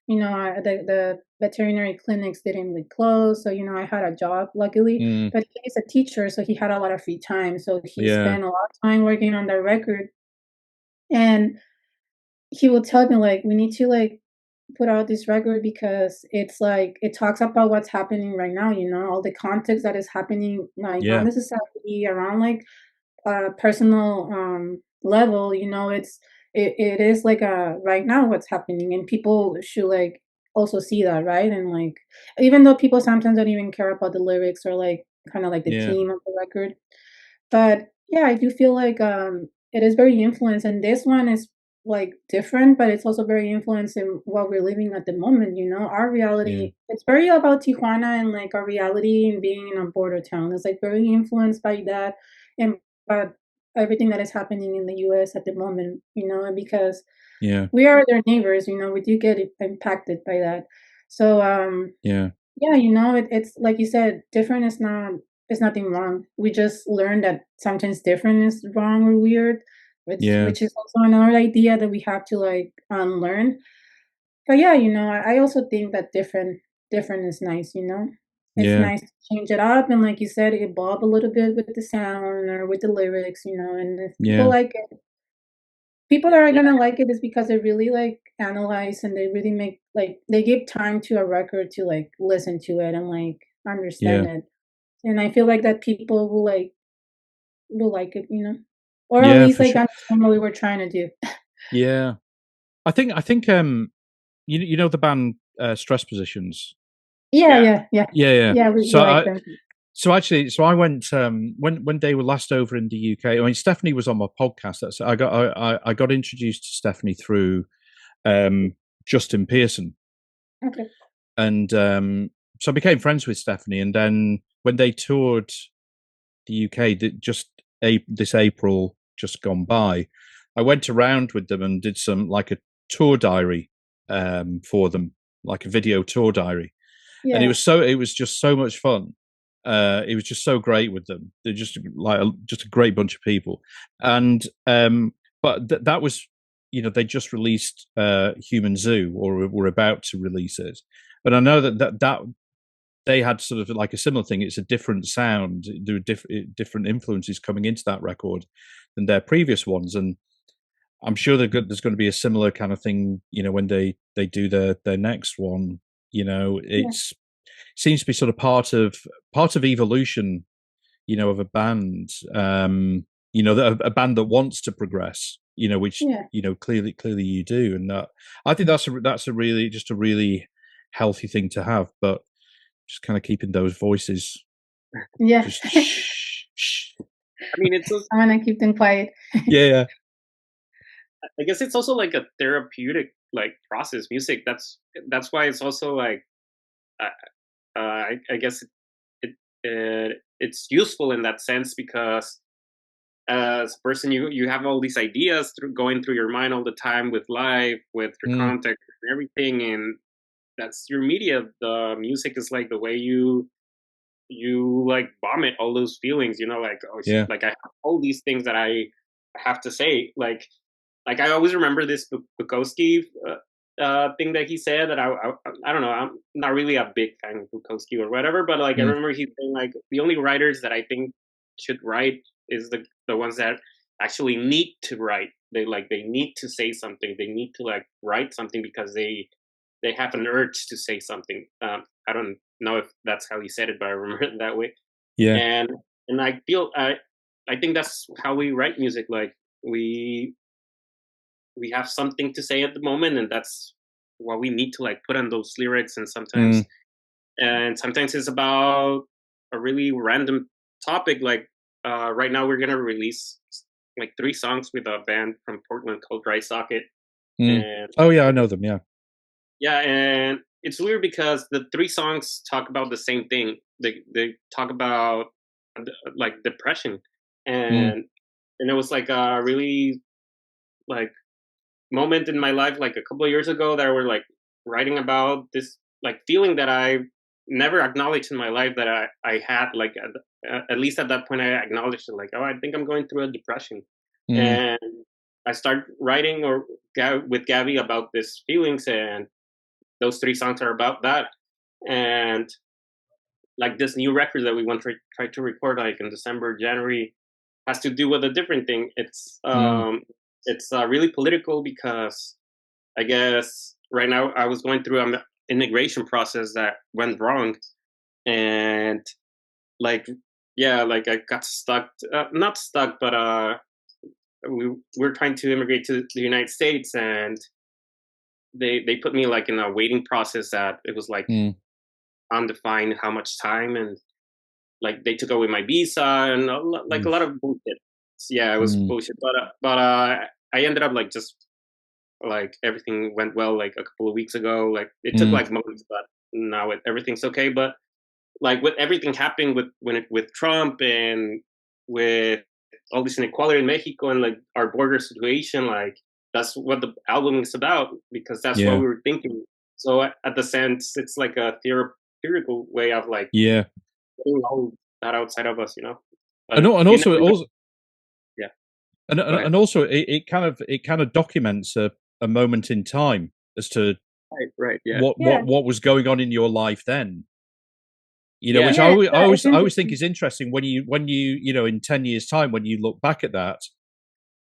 you know, the veterinary clinics didn't really close, so, you know, I had a job, luckily, but he's a teacher, so he had a lot of free time, so he Yeah. spent a lot of time working on that record, and he will tell me, like, "We need to, like, put out this record because it's, like, it talks about what's happening right now, you know, all the context that is happening, like, on Yeah. the society, around, like, personal, level, you know, it is, like, right now what's happening, and people should, like, also see that, right? And, like, even though people sometimes don't even care about the lyrics or, like, kinda like the Yeah. theme of the record, but, yeah, I do feel like, it is very influenced, and this one is, like, different, but it's also very influenced in what we're living at the moment, you know? Our Yeah. reality, it's very about Tijuana and, like, our reality and being in a border town. It's, like, very influenced by that and by everything that is happening in the US at the moment, you know? And because Yeah. we are their neighbors, you know, we do get impacted by that. So, Yeah. yeah, you know, it's like you said, different is not, is nothing wrong. We just learned that sometimes different is wrong or weird, Yeah. which is also another idea that we have to, like, unlearn. But yeah, you know, I also think that different is nice, you know? It's Yeah. nice to change it up and, like you said, evolve a little bit with the sound or with the lyrics, you know, and if people Yeah. like it, people that are Yeah, gonna like it is because they really, like, analyze and they really make, like, they give time to a record to, like, listen to it and, like, understand Yeah. it. And I feel like that people will like it, you know? Or at Yeah, least, for like, sure. understand what we were trying to do. Yeah. I think you know the band Stress Positions. Yeah, yeah. yeah, yeah. Yeah, yeah. Yeah, we So like I them. so I went when they were last over in the UK. I mean, Stephanie was on my podcast. That's I got introduced to Stephanie through Justin Pearson, Okay. and so I became friends with Stephanie. And then when they toured the UK, just this April just gone by, I went around with them and did some like a tour diary for them, like a video tour diary, and Yeah. it was just so much fun. It was just so great with them. They're just like just a great bunch of people, and but that was, you know, they just released Human Zoo, or were about to release it, but I know that they had sort of like a similar thing. It's a different sound. There were different influences coming into that record than their previous ones, and I'm sure there's going to be a similar kind of thing, you know, when they do their next one. You know, Yeah. it's seems to be sort of part of evolution, you know, of a band. You know, a band that wants to progress. You know, which, Yeah. you know, clearly you do, and I think that's a really just a really healthy thing to have, but just kind of keeping those voices Yeah. just shh, shh. I mean, it's I'm gonna keep them quiet. Yeah, I guess it's also like a therapeutic like process. Music. That's why it's also like I guess it's useful in that sense because as a person you have all these ideas going through your mind all the time with life, with your mm, context and everything, and that's your media. The music is like the way you like vomit all those feelings, you know, like, oh, yeah, like I have all these things that I have to say, like I always remember this Bukowski thing that he said that I don't know, I'm not really a big fan of Bukowski or whatever, but like I mm, remember he saying like the only writers that I think should write is the ones that actually need to write. They need to say something. They need to like write something because they have an urge to say something. I don't know if that's how he said it, but I remember it that way. yeah, And I feel I think that's how we write music. Like we we have something to say at the moment, and that's what we need to like put on those lyrics. mm, And sometimes it's about a really random topic. Like right now, we're gonna release like 3 songs with a band from Portland called Dry Socket, mm. and Oh yeah, I know them. Yeah, yeah, and it's weird because the 3 songs talk about the same thing. They talk about like depression, mm, and it was like a really like moment in my life, like a couple of years ago, that I were like writing about this like feeling that I never acknowledged in my life that I had. Like at least at that point, I acknowledged it. Like, oh, I think I'm going through a depression, mm, and I start writing with Gabby about these feelings, and those 3 songs are about that. And like this new record that we want to try to record like in December, January, has to do with a different thing. It's really political because I guess right now I was going through an immigration process that went wrong, and like like I got stuck, not stuck, but we're trying to immigrate to the United States, and they put me like in a waiting process that it was like undefined how much time, and like they took away my visa and like a lot of bullshit. Yeah, it was bullshit, but I ended up like just like everything went well like a couple of weeks ago. Like it took like months, but now everything's okay. But like with everything happening with Trump and with all this inequality in Mexico and like our border situation, like that's what the album is about, because that's what we were thinking. So at the sense, it's like a theoretical way of like putting all that outside of us, you know. But and also yeah, it kind of documents a moment in time as to right, yeah, what was going on in your life then. You know, which I always think is interesting when you in 10 years' time when you look back at that,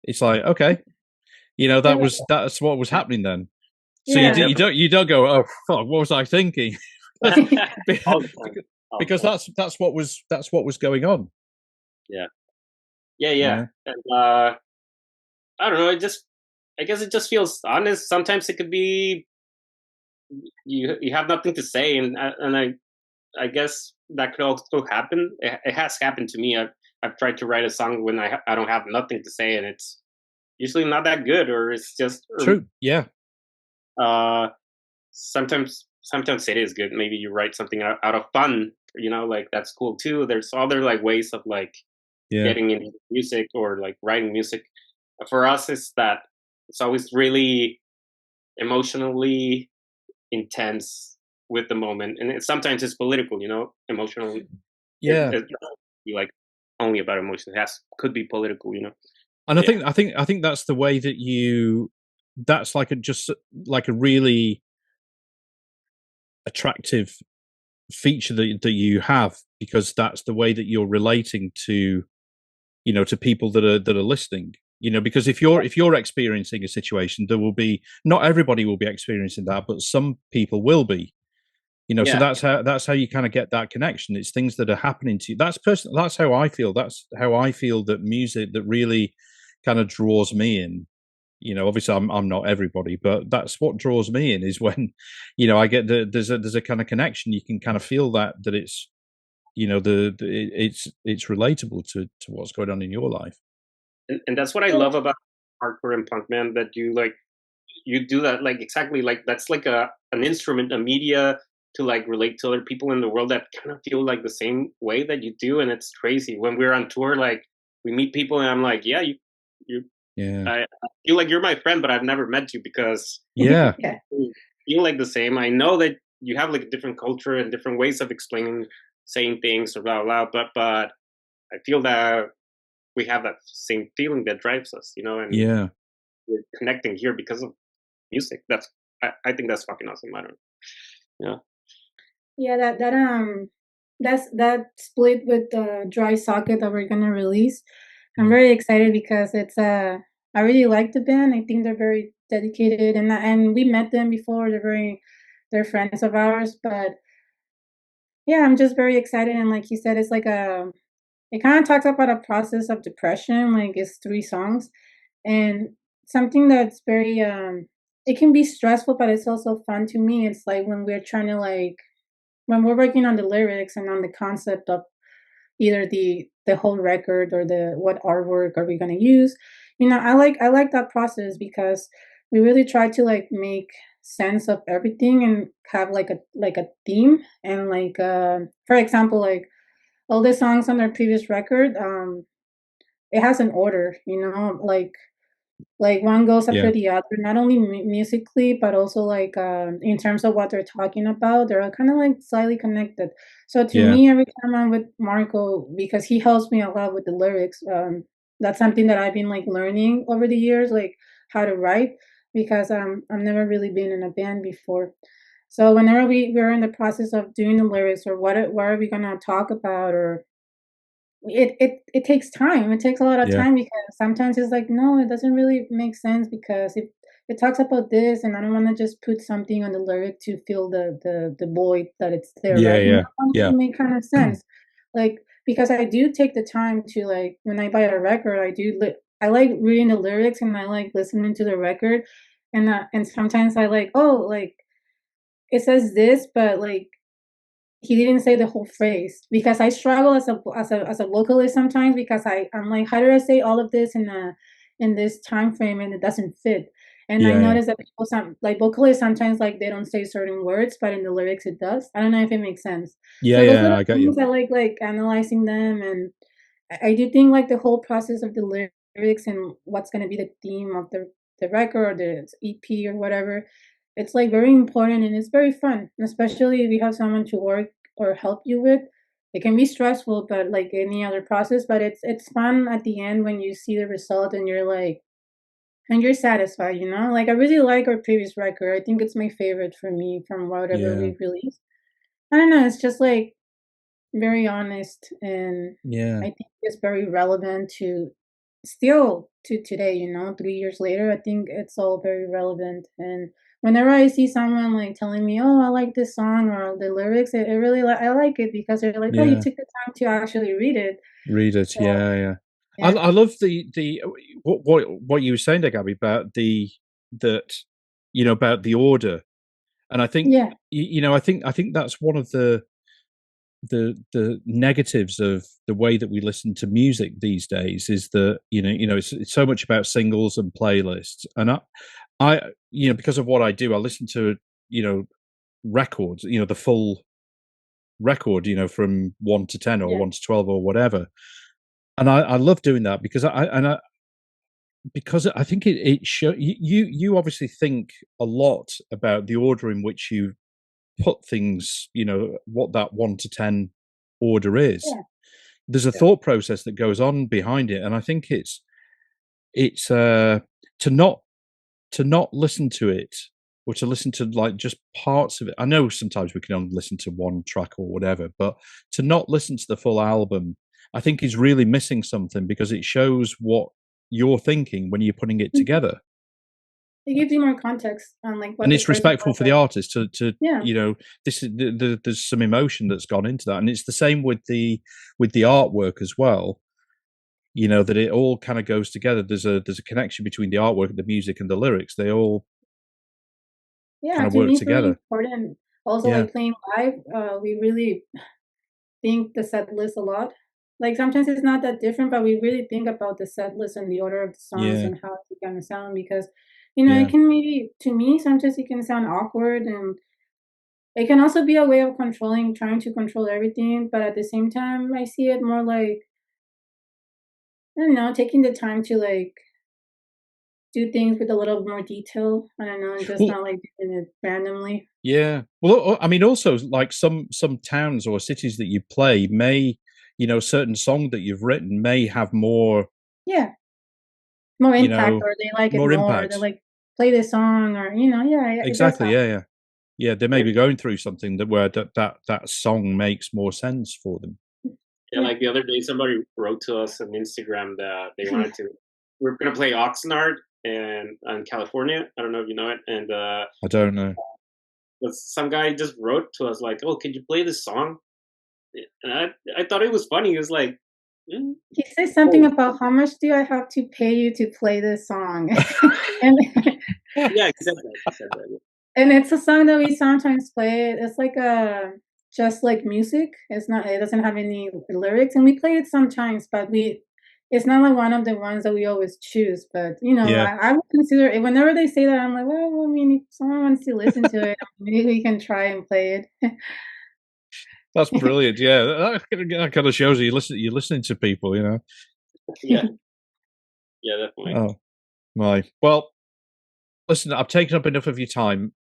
it's like, okay, you know, that's what was happening then. So you don't go, oh fuck, what was I thinking? because that's what was going on. Yeah. And I don't know. I guess it just feels honest. Sometimes it could be you have nothing to say, and I guess that could also happen. It has happened to me. I've tried to write a song when I don't have nothing to say, and it's usually not that good, or it's just true. Yeah. Sometimes it is good. Maybe you write something out of fun, you know, like that's cool too. There's other like ways of like getting into music or like writing music. For us, it's that it's always really emotionally intense with the moment, and sometimes it's political, you know, emotionally. It's like only about emotion. Could be political, you know. And I think that's the way that that's like just like a really attractive feature that you have, because that's the way that you're relating to, you know, to people that are listening. You know, because if you're experiencing a situation, there will be, not everybody will be experiencing that, but some people will be. You know, so that's how you kind of get that connection. It's things that are happening to you. That's personal. That's how I feel. That's how I feel that music that really kind of draws me in. You know, obviously I'm not everybody, but that's what draws me in, is when, you know, I get there's a kind of connection. You can kind of feel that it's, you know, it's relatable to what's going on in your life. And that's what I love about hardcore and punk, man, that you do that, like exactly, like that's like an instrument, a media to like relate to other people in the world that kind of feel like the same way that you do. And it's crazy when we're on tour, like we meet people and I'm like, yeah, I feel like you're my friend, but I've never met you, because you feel like the same. I know that you have like a different culture and different ways of explaining, saying things or blah blah, but I feel that we have that same feeling that drives us, you know, and we're connecting here because of music. I think that's fucking awesome. I don't know. That split with the dry socket that we're gonna release. I'm very excited because it's I really like the band. I think they're very dedicated, and we met them before. They're friends of ours, but yeah, I'm just very excited. And like you said, it's like it kind of talks about a process of depression. Like it's 3 songs, and something that's very it can be stressful, but it's also fun to me. It's like when we're trying to like when we're working on the lyrics and on the concept of either the whole record or what artwork are we going to use. You know, I like that process because we really try to like make sense of everything and have like a theme. And like for example, like all the songs on our previous record, it has an order, you know, like one goes after the other, not only musically but also like in terms of what they're talking about. They're kind of like slightly connected. So to me, every time I'm with Marco, because he helps me a lot with the lyrics, that's something that I've been like learning over the years, like how to write, because I've never really been in a band before. So whenever we're in the process of doing the lyrics or what are we gonna talk about, or it takes time. It takes a lot of Yeah. time because sometimes it's like, no, it doesn't really make sense because it talks about this, and I don't want to just put something on the lyric to fill the void that it's there, Yeah, right? yeah, I want it yeah. to make kind of sense, like because I do take the time to, like, when I buy a record, I like reading the lyrics and I like listening to the record, and sometimes I like, oh, like it says this, but like he didn't say the whole phrase, because I struggle as a vocalist sometimes because I'm like, how do I say all of this in this time frame and it doesn't fit? And I Yeah, yeah. notice that people like vocalists sometimes, like, they don't say certain words, but in the lyrics it does. I don't know if it makes sense. Yeah, So those yeah, little I get you. things I like analyzing them, and I do think like the whole process of the lyrics and what's gonna be the theme of the record or the EP or whatever, it's like very important and it's very fun, especially if you have someone to work or help you with. It can be stressful, but like any other process, but it's fun at the end when you see the result and you're like, and you're satisfied, you know? Like I really like our previous record. I think it's my favorite for me from whatever Yeah, we've released. I don't know, it's just like very honest, and yeah, I think it's very relevant to still to today, you know, 3 years later. I think it's all very relevant. And whenever I see someone like telling me, oh, I like this song or the lyrics, it really I like it because they're like, oh, you yeah. took the time to actually read it. Read it. So Yeah, yeah. yeah. I love the what you were saying there, Gabby, about that about the order, and I think Yeah. I think that's one of the negatives of the way that we listen to music these days is that it's so much about singles and playlists, and I because of what I do, I listen to records, the full record, from 1 to 10 or Yeah. 1 to 12 or whatever, and I love doing that because I think it show you obviously think a lot about the order in which you put things, what that 1 to 10 order is. Yeah. There's a thought process that goes on behind it, and I think it's to not listen to it, or to listen to like just parts of it. I know sometimes we can only listen to one track or whatever, but to not listen to the full album, I think is really missing something, because it shows what you're thinking when you're putting it Mhm. together. It gives you more context on like what And the it's person respectful was for the like. artist to Yeah. this is there's some emotion that's gone into that, and it's the same with the artwork as well. That it all kind of goes together. There's a connection between the artwork, the music, and the lyrics. They all Yeah, kind of to work me it's really together. important. Also, Yeah, like playing live, we really think the set list a lot. Like sometimes it's not that different, but we really think about the set list and the order of the songs yeah, and how it's gonna sound because, it yeah. can maybe, to me, sometimes it can sound awkward, and it can also be a way of trying to control everything. But at the same time, I see it more like, I don't know, taking the time to like do things with a little more detail. I don't know, and just Well, not like doing it randomly. yeah. Well, I mean, also like some towns or cities that you play may, certain song that you've written may have more, Yeah, more you impact, know, or they like it more more. They're impact. like, play this song, or yeah, it does Exactly. happen. Yeah, yeah. Yeah, they may Yeah, be going through something where that song makes more sense for them. yeah. Yeah. Like the other day, somebody wrote to us on Instagram that they wanted to. We're gonna play Oxnard and in California. I don't know if you know it. And I don't know. but some guy just wrote to us like, "Oh, could you play this song?" And I thought it was funny. He was like, mm, He says something "Oh, about, how much do I have to pay you to play this song? and yeah." He said that. He said that. Yeah. and it's a song that we sometimes play. It's like a just like music. It doesn't have any lyrics, and we play it sometimes, but it's not like one of the ones that we always choose. But Yeah, I would consider it whenever they say that. I'm like, well, I mean, if someone wants to listen to it, maybe we can try and play it. that's brilliant. Yeah, that kind of shows you're listening to people. Yeah, yeah, definitely. Oh my. Well, listen, I've taken up enough of your time.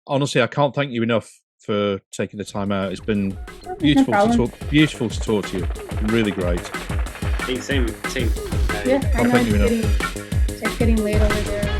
Honestly, I can't thank you enough for taking the time out. It's been No problem. beautiful to talk to you. Really great. Hey, same. Yeah, I Can't know thank you enough. it's getting late over there.